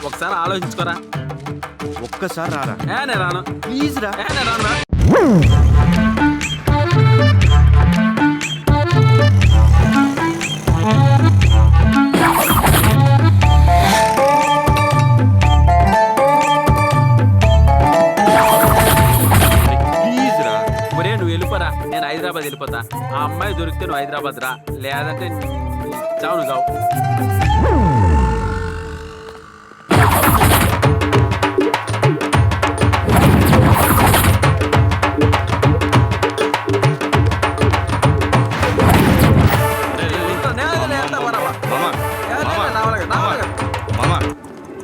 ఒకసారి ఆలోచించుకోరా. ఒక్కసారి రారా. నేను రాను. ప్లీజ్ రా. నేను రాను రా. ప్లీజ్ రా. ఒరే నువ్వు వెళ్ళిపోరా, నేను హైదరాబాద్ వెళ్ళిపోతా. ఆ అమ్మాయి దొరికితే నువ్వు హైదరాబాద్ రా, లేదంటే చావు నువ్వు చావు.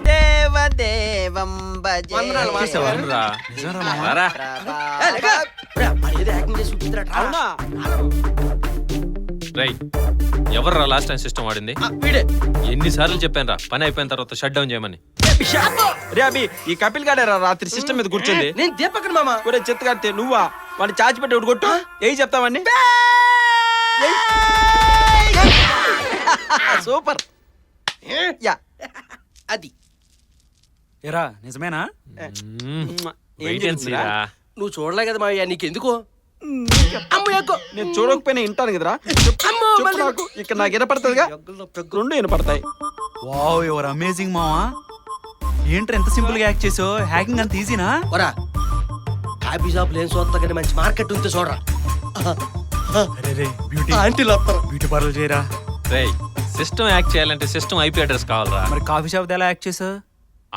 దేవదేవం భజే. రా. రారా. అవునా? రేయ్, ఎవర్రా లాస్ట్ టైం సిస్టమ్ వాడింది? వీడే. ఎన్నిసార్లు చెప్పాను రా, పని అయిపోయిన తర్వాత షట్ డౌన్ చేయమని. రే అభి, ఈ కపిల్ గాడే రా రాత్రి సిస్టమ్ మీద కూర్చుంది. నేను దీపక్ మామ. ఒరే చెత్త కడితే నువ్వా? వాడిని చాచి పెట్టి ఒకటి కొట్టు. ఏం చెప్తావని? సూపర్. యా అది. ఎరా నిజమేనా? వెయిట్ అండ్ సీ రా. నువ్వు చూడలే కదా మావయ్య, నీకెందుకు? నేను చూడకపోయినా వింటాను కదరా. చెప్పు నాకు. ఇక్కడ నాకు వినపడుతుందిగా, 2 వినపడతాయి. వావ్ యువర్ అమేజింగ్ మావా. ఏంట్రా ఎంత సింపుల్ గా యాక్ట్ చేసావు? హ్యాకింగ్ అంత ఈజీనా? ఒరా కాఫీ షాప్ లేని చూస్తా కానీ మంచి మార్కెట్ ఉంటే చూడరా. అరే బ్యూటీ ఆంటీలు వస్తారు. బ్యూటీ పార్లర్ చేయరా. రేయ్, సిస్టమ్ యాక్ట్ చేయాలంటే సిస్టమ్ ఐపీ అడ్రస్ కావాలరా. మరి కాఫీ షాప్ ఎలా యాక్ట్ చేసావు?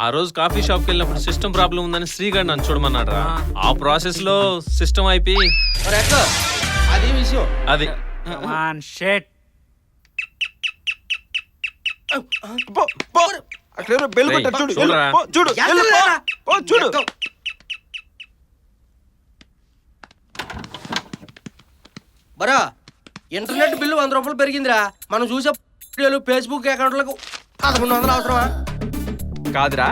ఆ రోజు కాఫీ షాప్కి వెళ్ళినప్పుడు సిస్టమ్ ప్రాబ్లం ఉందని శ్రీగాడు నన్ను చూడమన్నాడు రా. ఆ ప్రాసెస్ లో సిస్టమ్ అయిపోయి అది విషయం. అది ఆన్ షెట్. అక్కడ బెల్ కొట్టారు చూడు. చూడరా. పో, చూడు వెళ్ళు, పో. పో, చూడు. బరా ఇంటర్నెట్ బిల్లు 100 రూపాయలు పెరిగిందిరా. మనం చూసే వీడియోలు ఫేస్బుక్ అకౌంట్లకు 1100 అవసరమా? కాదురా,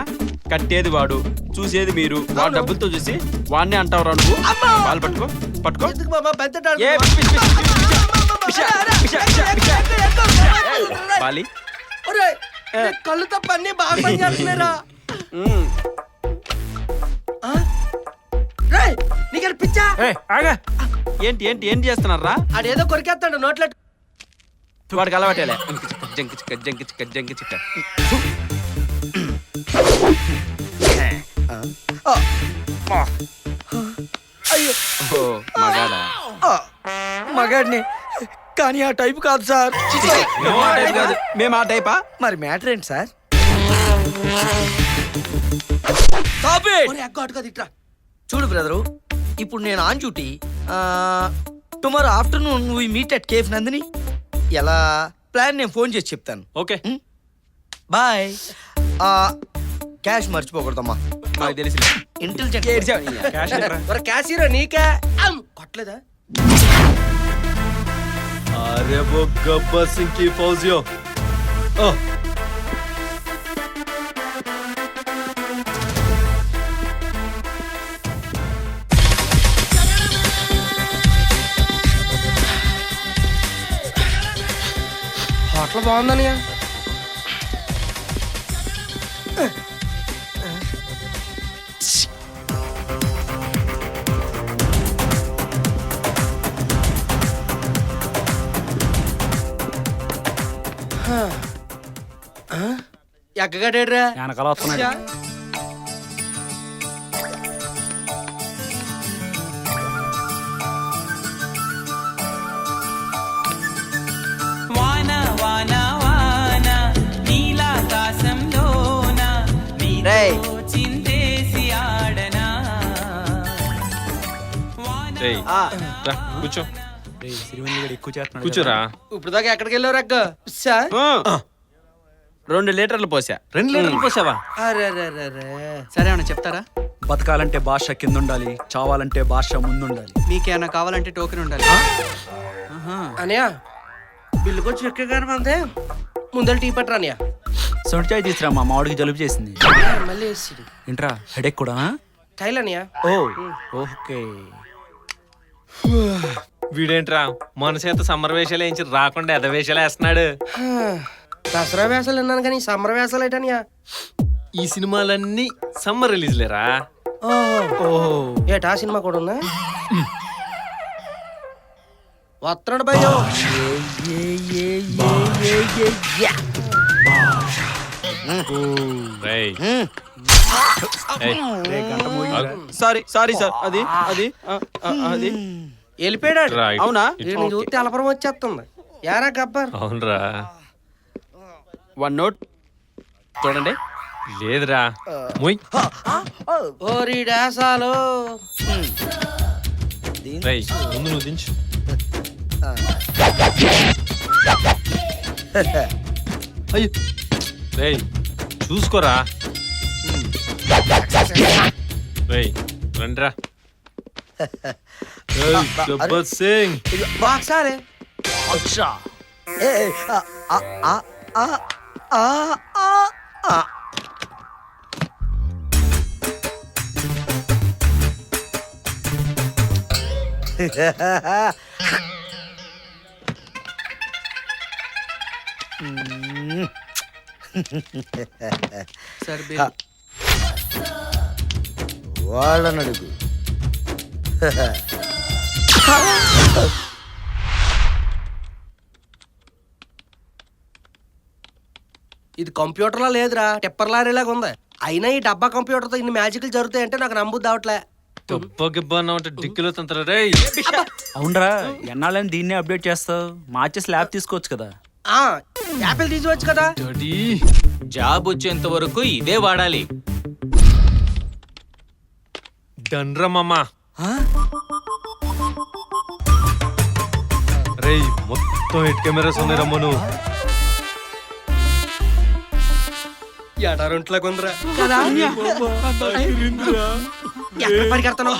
కట్టేది వాడు, చూసేది మీరు. వాడు డబ్బులతో చూసి వాడిని అంటావురా నువ్వు. వాళ్ళు పట్టుకో పట్టుకో. ఎందుకు బాబా పెద్ద ఏ, పిష్, పిష్, పిష్, పిష్, పిష్, పిష్, పిష్. బాలి. ఒరేయ్, నీ కళ్ళు తప్ప అన్ని బాగా పని చేస్తున్నారా? రేయ్, నీకు పిచ్చా? ఆగా. ఏంటి ఏంటి ఏంటి చేస్తున్నారా? అదేదో కొరికేస్తాడు నోట్లెట్. వాడికి అలవాటేలే. జంకి చిక్క జంకి చిక్క జంకి చిక్క. అయ్యో ఓ మగాడా. మగాడిని కానీ ఆ టైప్ కాదు సార్. మేము ఆ టైప్ కాదు. మేము ఆ టైపా? మరి మ్యాటర్ ఏంటి సార్? చూడు బ్రదరు, ఇప్పుడు నేను on duty. Tomorrow afternoon we meet at cafe Nandini. ఎలా ప్లాన్ నేను ఫోన్ చేసి చెప్తాను. ఓకే. బాయ్. క్యాష్ మర్చిపోకూడదమ్మా. నాకు తెలిసి ఇంటెలిజెంట్ క్యాషియర్ నీకే కొట్టలేదా? అరే वो गब्बर सिंह की फौजियों హోటల్ బాగుందని. ఎక్కగాడేడ్రా? వెనకాల వస్తున్నాడు. రేయ్, రేయ్, రా, కూర్చో. ఎక్కువ చేస్తున్నాడు కూర్చోరా. ఇప్పుడు దాకా ఎక్కడికి వెళ్ళారు అక్క సార్ 2 లీటర్లు పోసా. 2 లీటర్లు పోసావా? అరే సరే ఏమన్నా చెప్తారా? బతకాలంటే భాష కింద ఉండాలి, చావాలంటే భాష ముందుండాలి. మీకేమైనా కావాలంటే టోకెన్ ఉండాలి. అనయా బిల్లు కొంచెం ఎక్కగానే మందే ముందర టీ పట్టరా అనయా. సొంటి చాయ్ తీసురా, మా మామిడికి జలుబు చేసింది. మళ్ళీ వేసిడు ఏంట్రా హెడేక్ కూడా? టైల్ అనయా. ఓకే. వీడేంట్రా మన చేత సమ్మర్ వేషాలు వేయించి రాకుండా ఎద వేషాలు వేస్తున్నాడు. దసరా వేసాలు విన్నాను కానీ సమ్మర్ వేసాలు ఏంటనియా? ఈ సినిమాలన్నీ సమ్మర్ రిలీజ్ లేరా? ఏటా సినిమా కూడా ఉన్నా వస్తున్నాడు భయ్యో. రేయ్. ఏయ్, సారీ సారీ సార్, అది అది అది వెళ్ళిపోయాడు. రా, ఇటు. అవునా? నేను చూస్తే అలపరం వచ్చేస్తుంది. యారా గబ్బర్ అవునరా. 1 నోట్ చూడండి. లేదురా. ముయ్. ఓరి డాసాలు. రేయ్, ముందు నువ్వు దించు. అయ్యో రేయ్, చూసుకోరా. రేయ్, రండిరా. రేయ్, గబ్బర్ సింగ్. బాక్సారే సార్ వాళ్ళని అడుగు. ఇది కంప్యూటర్లా లేదురా, టెప్పర్ లారీలాగా ఉంది. అయినా ఈ డబ్బా కంప్యూటర్తో ఇన్ని మ్యాజిక్లు జరుగుతాయంటే నాకు నమ్ముద్ది అవట్లే. గబ్బ గిబ్బ అన్న ఉంటే డిక్కులో తంతరా. రేయ్, అవునరా, ఎన్నాళ్ళని దీన్నే అప్డేట్ చేస్తావు? మార్చేసి ల్యాబ్ తీసుకోవచ్చు కదా. యాపిల్ తీసుకోవచ్చు కదా. డాడీ. జాబ్ వచ్చేంత వరకు ఇదే వాడాలి. డన్రా మామా. రేయ్, మొత్తం 8 కెమెరాస్ ఉన్నాయి రమ్మను. ఎడారుంట్లోకి ఉందిరా కదా. ఎక్కడ పరిగెడతాను?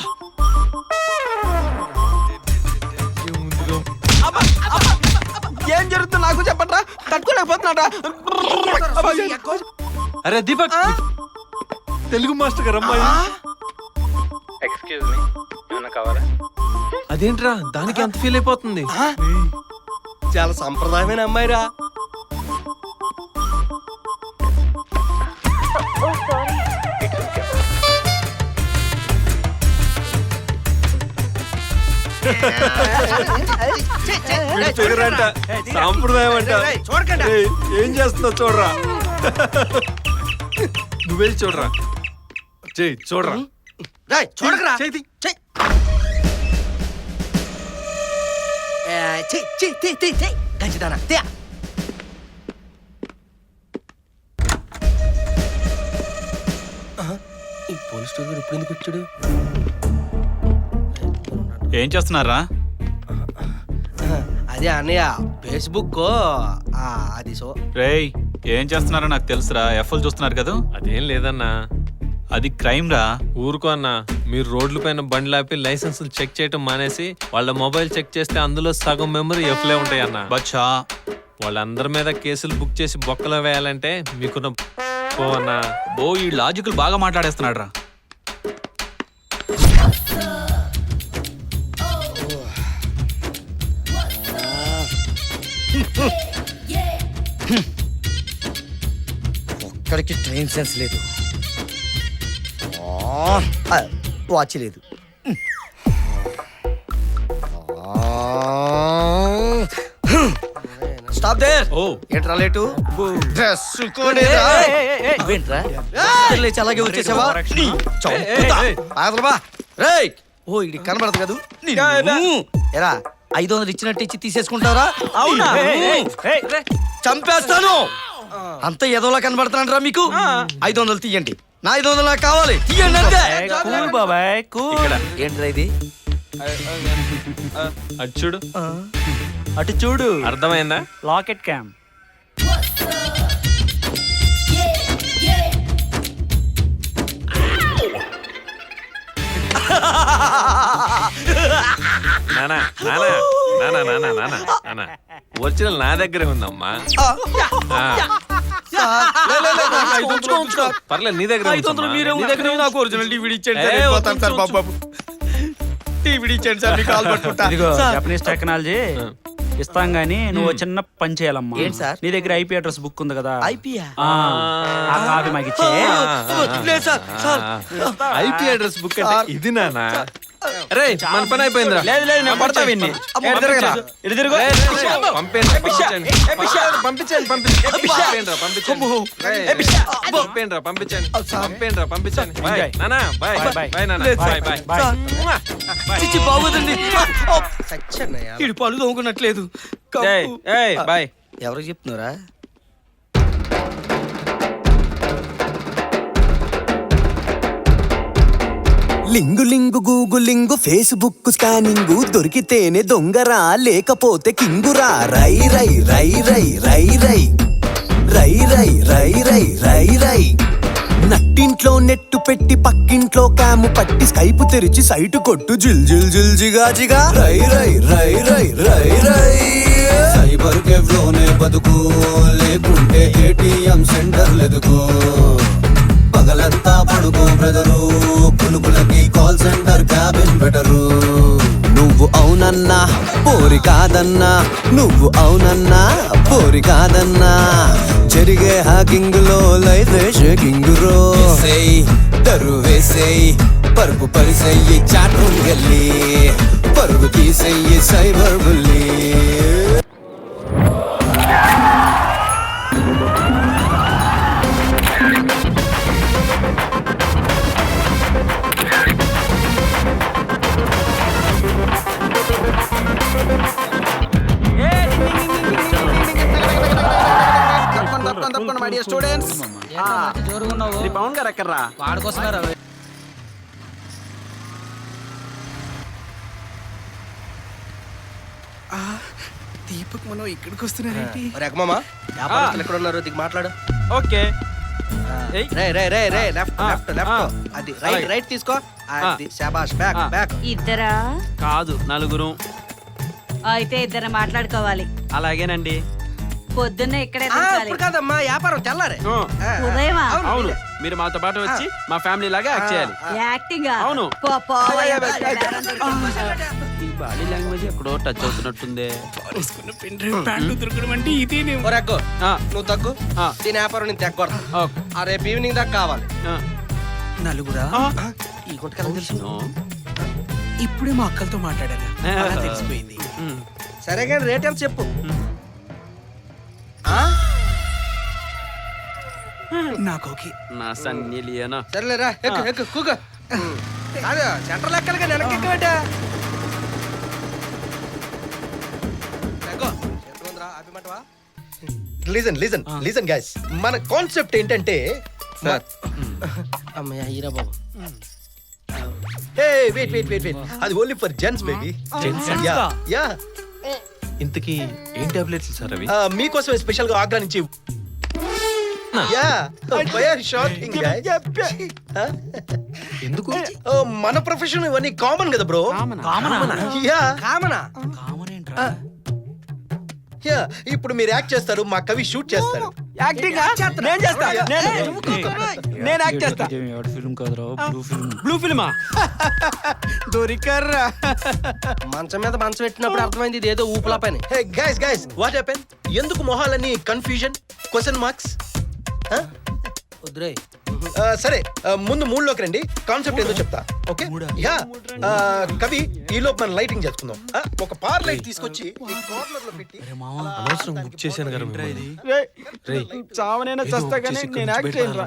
ఏం జరుగుతుందో నాకు చెప్పట్రా, తట్టుకోలేకపోతున్నాడా? అరే దీపక్, తెలుగు మాస్టర్ గారు అమ్మాయి. ఎక్స్క్యూజ్ మీ, ఏమన్నా కావాలా? అదేంట్రా దానికి అంత ఫీల్ అయిపోతుంది? చాలా సంప్రదాయమైన అమ్మాయిరా. సాంప్రదాయం అంట. చూడకండి. ఏయ్, ఏం చేస్తున్నావు చూడరా. నువ్వెళ్ళి చూడరా. చెయ్యి చూడరా. చూడకరా. చేతి. గంచిదానా తే. ఈ పోలీస్ స్టేషన్ ఇప్పుడు ఎందుకు వచ్చాడు? ఏం చేస్తున్నారా? అదే అన్నయ్య ఫేస్బుక్ అది సో. రేయ్, ఏం చేస్తున్నారో నాకు తెలుసురా. ఎఫ్ఎల్ చూస్తున్నారు కదా. అదేం లేదన్నా, అది క్రైమ్ రా. ఊరుకో అన్న. మీరు రోడ్ల పైన బండ్లు ఆపి లైసెన్సులు చెక్ చేయటం మానేసి వాళ్ళ మొబైల్ చెక్ చేస్తే అందులో సగం మెమరీ ఎఫ్లే ఉంటాయి అన్న. బచ్చా, వాళ్ళందరి మీద కేసులు బుక్ చేసి బొక్కలో వేయాలంటే మీకున్న పో అన్నా. ఈ లాజికల్ బాగా మాట్లాడేస్తున్నాడు రా. ఒక్కడికి టైం సెన్స్ లేదు. వాచ్ లేదు. Stop there. ఏంట్రా లేటు? డ్రెస్ ఏంట్రా లేచి అలాగే వచ్చేసావా? రేయ్, ఓ ఇది కనబడదు కదా. ఎరా 500 ఇచ్చినట్టు ఇచ్చి తీసేసుకుంటారా? అవునా? చంపేస్తాను. అంత ఏదోలా కనబడుతున్నారా మీకు? 500 తీయండి. నా 500 నాకు కావాలి. తీయండి అంతే. కూల్ బాబాయ్, కూల్. ఏంట్రా ఇది? అటు చూడు. అటు చూడు. అర్థమైందా? Locket cam. నానా నానా నానా నానా నానా నానా ఒరిజినల్ నా దగ్గరే ఉందమ్మా. పర్లేదు నీ దగ్గర ఇదిగో జపనీస్ టెక్నాలజీ ఇస్తాం గానీ నువ్వు చిన్న పని చేయాలమ్మా. ఏంటి సార్? నీ దగ్గర ఐపీ అడ్రస్ బుక్ ఉంది కదా, ఐపీయా? ఆ కాపీ మాకు ఇచ్చే. ఐపీ అడ్రస్ బుక్ అంటే ఇది నానా. రే మన పని అయిపోయిందిరా. లేదు లేదు నేను పడతా విన్ని. ఎటు తిరగరా? ఎటు తిరుగు? చిచ్చి బాగోదండి. సచ్చన్నయ్య. ఈడు పళ్ళు తోముకున్నట్లేదు. ఏయ్, ఏయ్, బాయ్. ఎవరికి చెప్తున్నారా? లింగు లింగు గూగులింగు ఫేస్బుక్ స్కానింగు దొరికితేనే దొంగరా లేకపోతే కింగురా. రై రై రై రై రై రై రై రై రై రై రై రై నట్టింట్లో నెట్టు పెట్టి పక్కింట్లో క్యాము పట్టి స్కైపు తెరిచి సైటు కొట్టు జిల్ జిల్ జిల్ జిగా జిగా. రై రై రై రై రై రై సైబర్ కేఫ్ లోనే బతుకు లేకుంటే ఏటీఎం సెంటర్ లెదుకు. పగలంతా పడుకో బ్రదరు పులుపులకి కాల్ సెంటర్ క్యాబిన్ బెటరు. నువ్వు అవునన్నా పోరి కాదన్నా, నువ్వు అవునన్నా పోరి కాదన్నా. జరిగే హ్యాకింగ్ లో లైఫ్ షేకింగ్ రో. తరు వేసేయి పరుపు పరిసెయ్యి చాట్ రూమ్ గెల్లి పరుగు తీసేయి సైబర్ బుల్లి. తప్పకుండా మై డియర్ స్టూడెంట్స్. పవన్ గారు ఎక్కడ్రా? వాడుకొస్తున్నారు. దీపక్ మనం ఇక్కడికి వస్తున్నారేంటి? రెక్కమా ఎక్కడ ఉన్నారు? దిగి మాట్లాడు. ఓకే. రే రే రే రే లెఫ్ట్ లెఫ్ట్ లెఫ్ట్. అది రైట్ రైట్ తీసుకో. అది శాబాష్. Back back. ఇద్దరా? కాదు నలుగురు. అయితే ఇద్దరు మాట్లాడుకోవాలి. అలాగేనండి. పొద్దున్నే ఇక్కడే ఇప్పుడు కాదమ్మా, వ్యాపారం తెల్లారే. ఉదయమా? అవును, మీరు మాతో పాటు వచ్చి మా ఫ్యామిలీ లాగా యాక్ట్ చేయాలి. యాక్టింగ్? అవును. ఈ బాడీ లాంగ్వేజ్ ఎక్కడో టచ్ అవుతున్నట్టుందే. రెక్కో నువ్వు తగ్గు. దీని వ్యాపారం నేను తెగ్గొడతా. రేపు ఈవినింగ్ దాకా కావాలి. నలుగురా? ఈ కొట్టుకెళ్ళ తెలుసు. ఇప్పుడే మా అక్కలతో మాట్లాడారా? అలా తెలిసిపోయింది. సరే కానీ రేట్ ఎంత చెప్పు. నాకు ఓకే. నా సన్నీ లియోనా. సరేలేరా ఎక్కు ఎక్కు కూక. అదే సెంటర్ లెక్కలుగా వెనక్కి ఎక్కువేట. లిజన్ లిజన్ లిజన్ గైస్, మన కాన్సెప్ట్ ఏంటంటే అమ్మయ్య Heera Babu. Hey wait wait wait wait, అది only for gents baby. Yeah yeah. ఇంతకీ ఏం టాబ్లెట్స్ సార్ అవి? మీకోసం స్పెషల్ గా ఆగ్రా నుంచి. Yeah why are shocking guys? ఎందుకు? మన ప్రొఫెషన్ ఇవన్నీ కామన్ కదా బ్రో. యా కామనా? యా. ఇప్పుడు మీరు యాక్ట్ చేస్తారు, మా కవి షూట్ చేస్తాడు. యాక్టింగ్ నేను చేస్తా. నేను యాక్ట్ చేస్తా. ఫిల్మ్ కాదురా, బ్లూ ఫిల్మ్. బ్లూ ఫిల్మా? దొరికర్రా. మంచం మీద మంచం పెట్టినప్పుడు అర్థమైంది ఇది ఏదో ఊపులా పని. Hey guys guys, what happen? ఎందుకు మొహాలన్నీ కన్ఫ్యూజన్, క్వశ్చన్ మార్క్స్? వద్దురే. సరే ముందు మూడ్లోకి రండి, కాన్సెప్ట్ ఏదో చెప్తా. Okay yeah. కవి ఈలోపు మనం లైటింగ్ చేసుకుందాం. ఒక పార్ లైట్ తీసుకొచ్చి కార్నర్ లో పెట్టి. అనవసరం బుక్ చేశాను కదా మిమ్మల్ని. రేయ్, చావనైనా చస్తా కానీ నేను యాక్ట్ చేయనురా.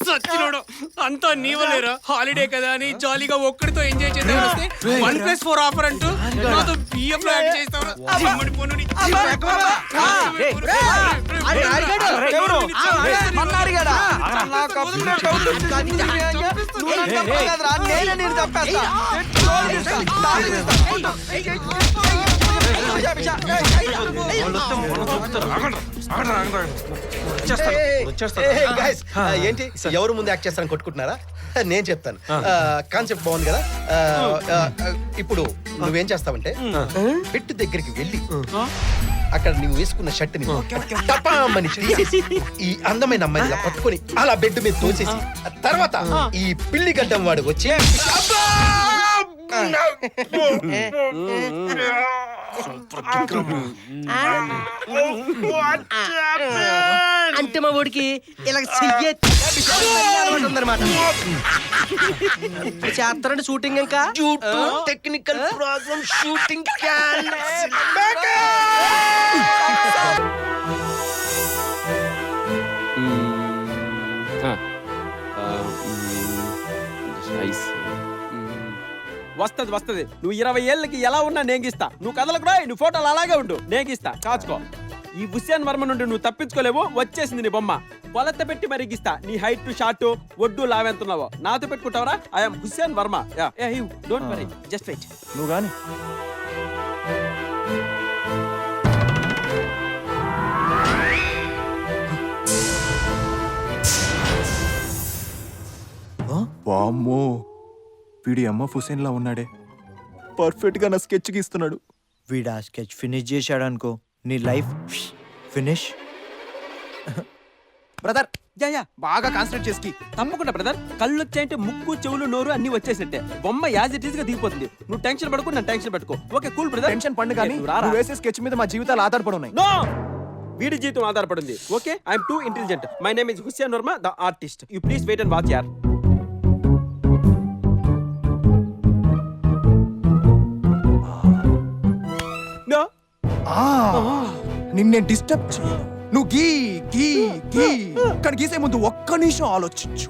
సచ్చినోడు అంతా నీవలేరా? హాలిడే కదా అని జాలీగా ఒక్కడితో ఎంజాయ్ చేద్దాం వస్తే 1+4 ఆఫర్ అంటూ నాతో బిఎఫ్ లో యాడ్ చేస్తావు. ఎవరు? మన్నా అడిగాడా? నాకు అప్పుడే డౌట్ వచ్చింది. నువ్వు నన్ను చంపావు కదరా, నేనే నిన్ను చంపేస్తా. ఏంటి ఎవరు ముందు యాక్ట్ చేస్తారని కొట్టుకుంటున్నారా? నేను చెప్తాను. కాన్సెప్ట్ బాగుంది కదా. ఇప్పుడు నువ్వేం చేస్తావంటే పెట్టు దగ్గరికి వెళ్ళి అక్కడ నువ్వు వేసుకున్న షర్ట్ ని టపామని తీసేసి ఈ అందమైన అమ్మాయిని ఇలా పట్టుకొని అలా బెడ్ మీద తోసేసి తర్వాత ఈ పిల్లి గడ్డం వాడు వచ్చి అంటే మా ఊడికి ఇలా చెయ్యన్నమాట. చేస్తారండి షూటింగ్ ఇంకా టెక్నికల్ ప్రాబ్లం షూటింగ్ వస్తది వస్తది. నువ్వు 20 ఏళ్ళకి ఎలా ఉన్నా నేగిస్తా. నువ్వు కథలకు రా, నువ్వు ఫోటోలు అలాగే ఉండు, నేగిస్తా. కాచుకో. ఈ హుస్సేన్ వర్మ నుండి నువ్వు తప్పించుకోలేవు. వచ్చేసింది నీ బొమ్మ. కొలత పెట్టి మరిగిస్తా. నీ హైట్ షార్ట్ ఒడ్డు లావెంతున్నావో నాతో పెట్టుకుంటావరా? I'm Hussain Varma. Don't worry, just wait. నువ్వు గాని వామ్మో, వీడి అమ్మ హుసేన్ లా ఉన్నాడే. పర్ఫెక్ట్ గా నా స్కెచ్ గీస్తున్నాడు. వీడు ఆ స్కెచ్ ఫినిష్ చేశాడు అనుకో, నీ లైఫ్ ఫినిష్. బ్రదర్ యా బాగా కాన్సన్ట్రేట్ చేసి తప్పకుండా బ్రదర్. కళ్ళు వచ్చాయంటే ముక్కు చెవులు నోరు అన్ని వచ్చేసినట్టే. బొమ్మ యాజ్ ఇట్ ఈస్ గా దిగిపోతుంది. నువ్వు టెన్షన్ పడుకో, నన్ను టెన్షన్ పెట్టుకో. Okay cool brother. టెన్షన్ పండు కానీ నువ్వు వేసే స్కెచ్ మీద మా జీవితాలు ఆధారపడి ఉన్నాయి. నో, వీడి జీవితం ఆధారపడింది. Okay, I'm too intelligent. My name is Hussain Varma the artist. You please wait and watch యార్. నో, నిన్నే డిస్టర్బ్ చేయను. నువ్వు గీ గీ గీ కానీ గీసే ముందు ఒక్క నిమిషం ఆలోచించు.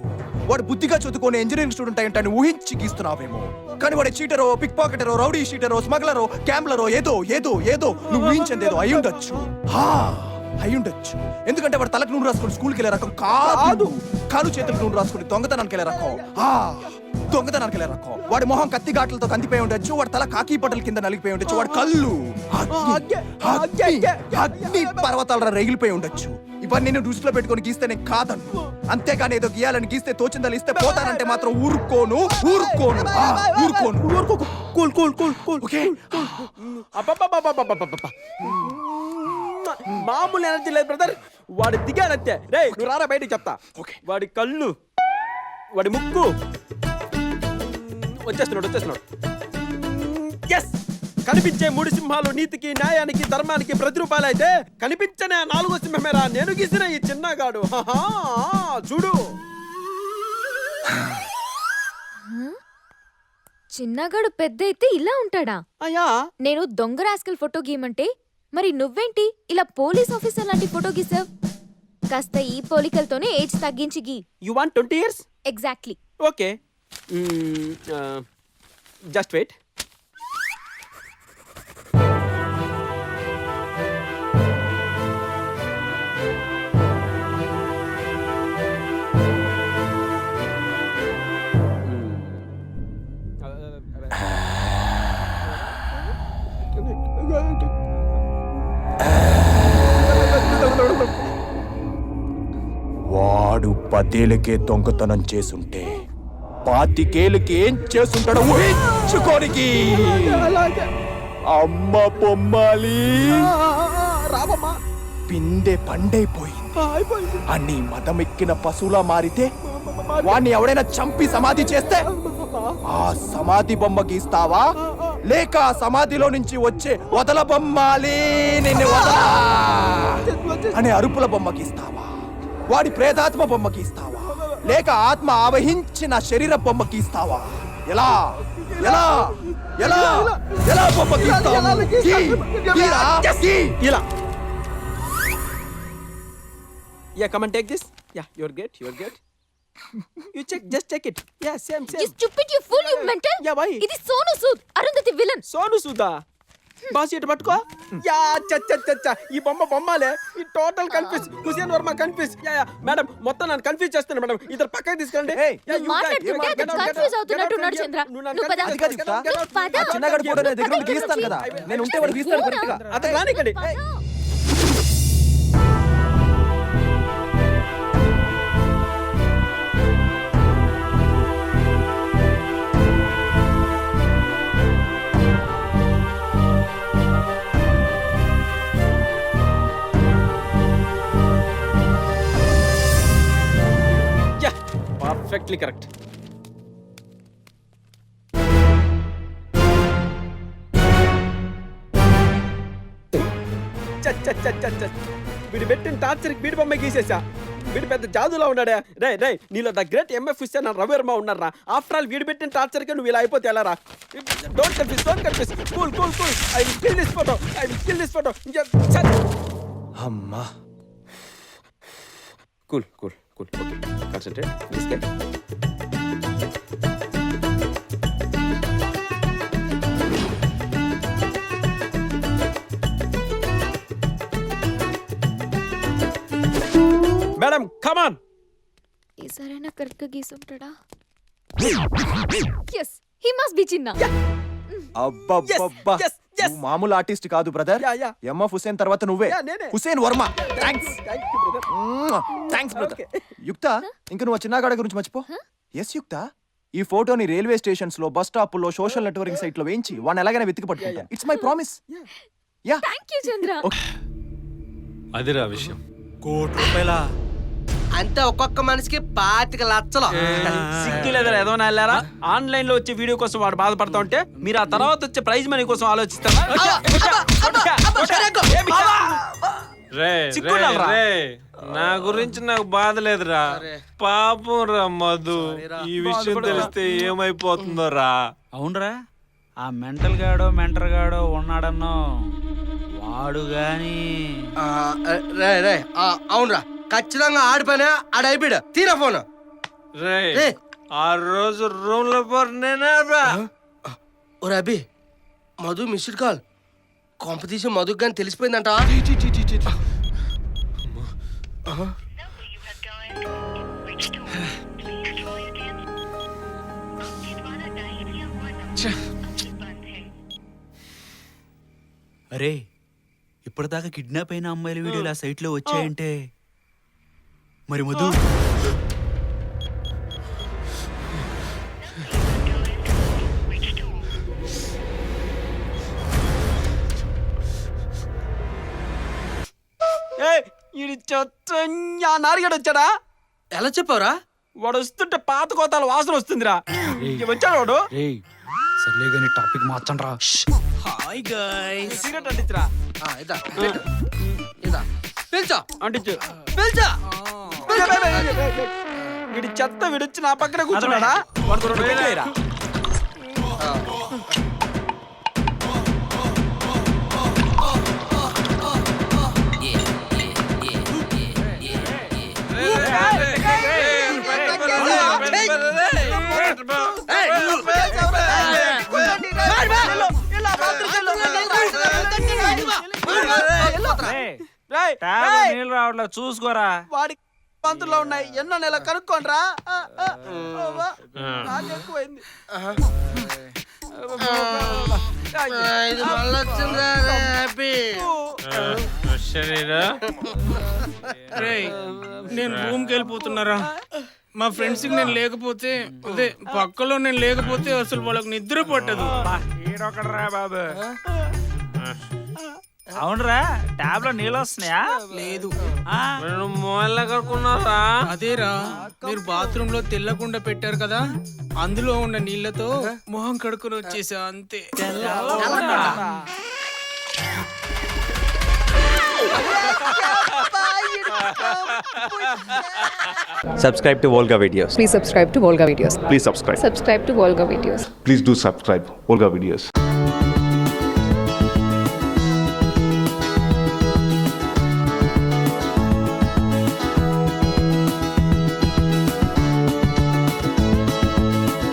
వాడు బుద్ధిగా చదువుకునే ఇంజనీరింగ్ స్టూడెంట్ అయ్యంటాన్ని ఊహించి గీస్తున్నావేమో, కానీ వాడు చీటరో, పిక్ పాకెటరో, రౌడీ షీటరో, స్మగ్లరో, క్యాంబ్లరో ఏదో ఏదో ఏదో నువ్వు ఊహించేదేదో అయ్యుండొచ్చు. అయ్యుండొచ్చు. ఎందుకంటే వాడు తలకు నూనె రాసుకుని స్కూల్కి వెళ్ళే రకం కాదు. కాలు చేతులకు నూనె రాసుకుని దొంగతనానికి వెళ్ళే రకం. దొంగతనానికి వెళ్ళే రకం. వాడి మొహం కత్తి ఘాట్లతో కందిపోయి ఉండొచ్చు. వాడి తల కాకి పట్టల కింద నలిగిపోయి ఉండొచ్చు. వాడి కళ్ళు అగ్ని పర్వతాల రగిలిపోయి ఉండొచ్చు. ఇవన్నీ నేను దృష్టిలో పెట్టుకొని గీస్తే నేను కాదను. అంతేగాని ఏదో గీయాలని గీస్తే తోచిందలు ఇస్తే పోతానంటే మాత్రం ఊరుకోను. ఊరుకోను ఊరుకోను ఊరుకోకు. Cool cool cool cool. Okay. మామూలు ఎనర్జీ లేదు బ్రదర్. వాడు దిగాడంతే. రే నువ్వు రారా బయటికి చెప్తా. వాడి కళ్ళు, వాడి ముక్కు వచ్చేస్తున్నాడు. ఎస్, కనిపించే 3 సింహాలు నీతికి, న్యాయానికి, ధర్మానికి ప్రతిరూపాలు అయితే కనిపించనే 4వ సింహమేరా నేను గీసిన ఈ చిన్నగాడు. చూడు. చిన్నగాడు పెద్ద అయితే ఇలా ఉంటాడా? అయ్యా, నేను దొంగ రాస్కల్ ఫోటో గీయమంటే మరి నువ్వేంటి ఇలా పోలీస్ ఆఫీసర్ లాంటి ఫోటో గీసావ్? కాస్త ఈ పోలికలతోనే ఏజ్ తగ్గించి గీ. You want 20 years? Exactly. Okay, just wait. వాడు 10 ఏళ్ళకే దొంగతనం చేసుంటే 25 ఏళ్ళకి ఏం చేసుంటాడో ఊహించుకోనికి. అమ్మ పొమ్మాలి రాబమ్మా. పిందె పండైపోయింది. అన్ని మదమెక్కిన పశువులా మారితే వాణ్ణి ఎవడైనా చంపి సమాధి చేస్తే ఆ సమాధి బొమ్మ గీస్తావా, లేక ఆ సమాధిలో నుంచి వచ్చే వదల బొమ్మాలి నిన్ను వదలా అనే అరుపుల బొమ్మ గీస్తావా, వాడి ప్రేతాత్మ బొమ్మ గీస్తావా, లేక ఆత్మ ఆవహించిన శరీర బొమ్మ గీస్తావా? ఎలా ఎలా ఎలా ఎలా బొమ్మ గీస్తావు? ఇలా. Yeah, come and take this. Yeah, you're good. You check, just check it. Yeah, same. You stupid, you fool, you mental. Yeah, why? ఇది సోను సూద్, అరుంధతి విలన్. సోను సూదా? బాస్ ఇటు పట్టుకో. యా చచ్చ ఈ బొమ్మలే. ఈ total confuse. Husain Varma confuse. Yeah madam మొత్తం నన్ను కన్ఫ్యూజ్ చేస్తున్నా మేడం. ఇద్దరు పక్కకి తీసుకెళ్ళండి. చిన్నగాడి ఫోటో నా దగ్గర ఉంది, గీస్తాను కదా నేను ఉంటే వాడు గీస్తాను కరెక్ట్ గా. అతను రానికండి. Perfectly correct. వీడు పెట్టిన టార్చర్ వీడి బొమ్మ గీసేసా. వీడు పెద్ద జాదులా ఉన్నాడా. రే నీలో the great MF Hussain Ravi Varma ఉన్నారా. ఆఫ్టర్ ఆల్ వీడు పెట్టిన టార్చర్ కి నువ్వు ఇలా అయిపోతే ఎలా రా. Don't confuse. Cool I will kill this photo. అమ్మా కూల్ ఓకే కాన్సంట్రేట్. తీసుకెళ్ళి మేడం కమాన్. ఈసారైనా కరెక్ట్ గా గీసుంటాడా? yes he must be చిన్న. అబ్బబ్బబ్బా నువ్వు మామూలు ఆర్టిస్ట్ కాదు బ్రదర్. ఎంఎఫ్ హుసేన్ తర్వాత నువ్వే హుసేన్ వర్మ. Thanks brother. యుక్త ఇంక నువ్వు చిన్నగాడ గురించి మర్చిపో. ఎస్ యుక్త, ఈ ఫోటోని రైల్వే స్టేషన్స్ లో బస్ స్టాప్ లో సోషల్ నెట్వర్కింగ్ సైట్ లో వేయించి వాడిని ఎలాగైనా వెతికి పట్టుకుంటా. It's my promise. Yeah thank you Chandra. అదిరా విషయం. ₹1 అంతే ఒక్కొక్క మనిషికి 25 లక్షలు. సిగ్గు లేదా ఏదో వెళ్ళారా. ఆన్లైన్ లో వచ్చే వీడియో కోసం వాడు బాధపడతా ఉంటే మీరు ఆ తర్వాత వచ్చే ప్రైజ్ మనీ కోసం ఆలోచిస్తారా? నా గురించి నాకు బాధ లేదురా. పాపం రా మధు, ఈ విషయం తెలిస్తే ఏమైపోతుందో రా. అవునరా, ఆ మెంటల్ గాడో ఉన్నాడన్నో వాడు గాని. రే అవునరా, ఖచ్చితంగా ఆడిపోయినా ఆడైపోయాడు. తీరా ఫోన్. రే ఆ రోజు రూమ్ లో నేనేరా. ఓ Rabi, Madhu missed call. Competition మధుకు కానీ తెలిసిపోయిందంట. అరే, ఇప్పటిదాకా కిడ్నాప్ అయిన అమ్మాయిల వీడియోలు ఆ సైట్ లో వచ్చాయంటే మరి మధు నారిగడు వచ్చాడా? ఎలా చెప్పావురా? వాడు వస్తుంటే పాత కోతాల వాసన వస్తుందిరా. వచ్చాడు వాడు. సర్లే గానీ టాపిక్ మార్చండ్రా. Hi guys. సిగరెట్ అంటించరా. పిల్చా అంటించు. పిల్చా. వీడి చెత్త విడొచ్చి నా పక్కన కూర్చున్నాడా? వాడు 2 పెట్టలేరా. నీళ్ళు రావట్లే, చూసుకోరా. వాడి పంతుల్లో ఉన్నాయి. ఎన్నో నెల కనుక్కోండిరా. ఎక్కువైంది. నేను రూమ్ కి వెళ్ళిపోతున్నారా. మా ఫ్రెండ్స్ కి నేను లేకపోతే, అదే పక్కలో నేను లేకపోతే అసలు వాళ్ళకి నిద్ర పట్టదు. ఈడొకడరా బాబు. అవునరా, ట్యాబ్ లో నీళ్ళు వస్తున్నాయా? లేదు. మొబైల్ కడుక్కున్నారా? అదేరా, మీరు బాత్రూమ్ లో తెల్లకుండా పెట్టారు కదా, అందులో ఉన్న నీళ్లతో మొహం కడుక్కుని వచ్చేసా అంతే. Subscribe to Volga Videos. Please subscribe to Volga Videos. Please subscribe. Subscribe to Volga Videos. Please do subscribe Volga Videos.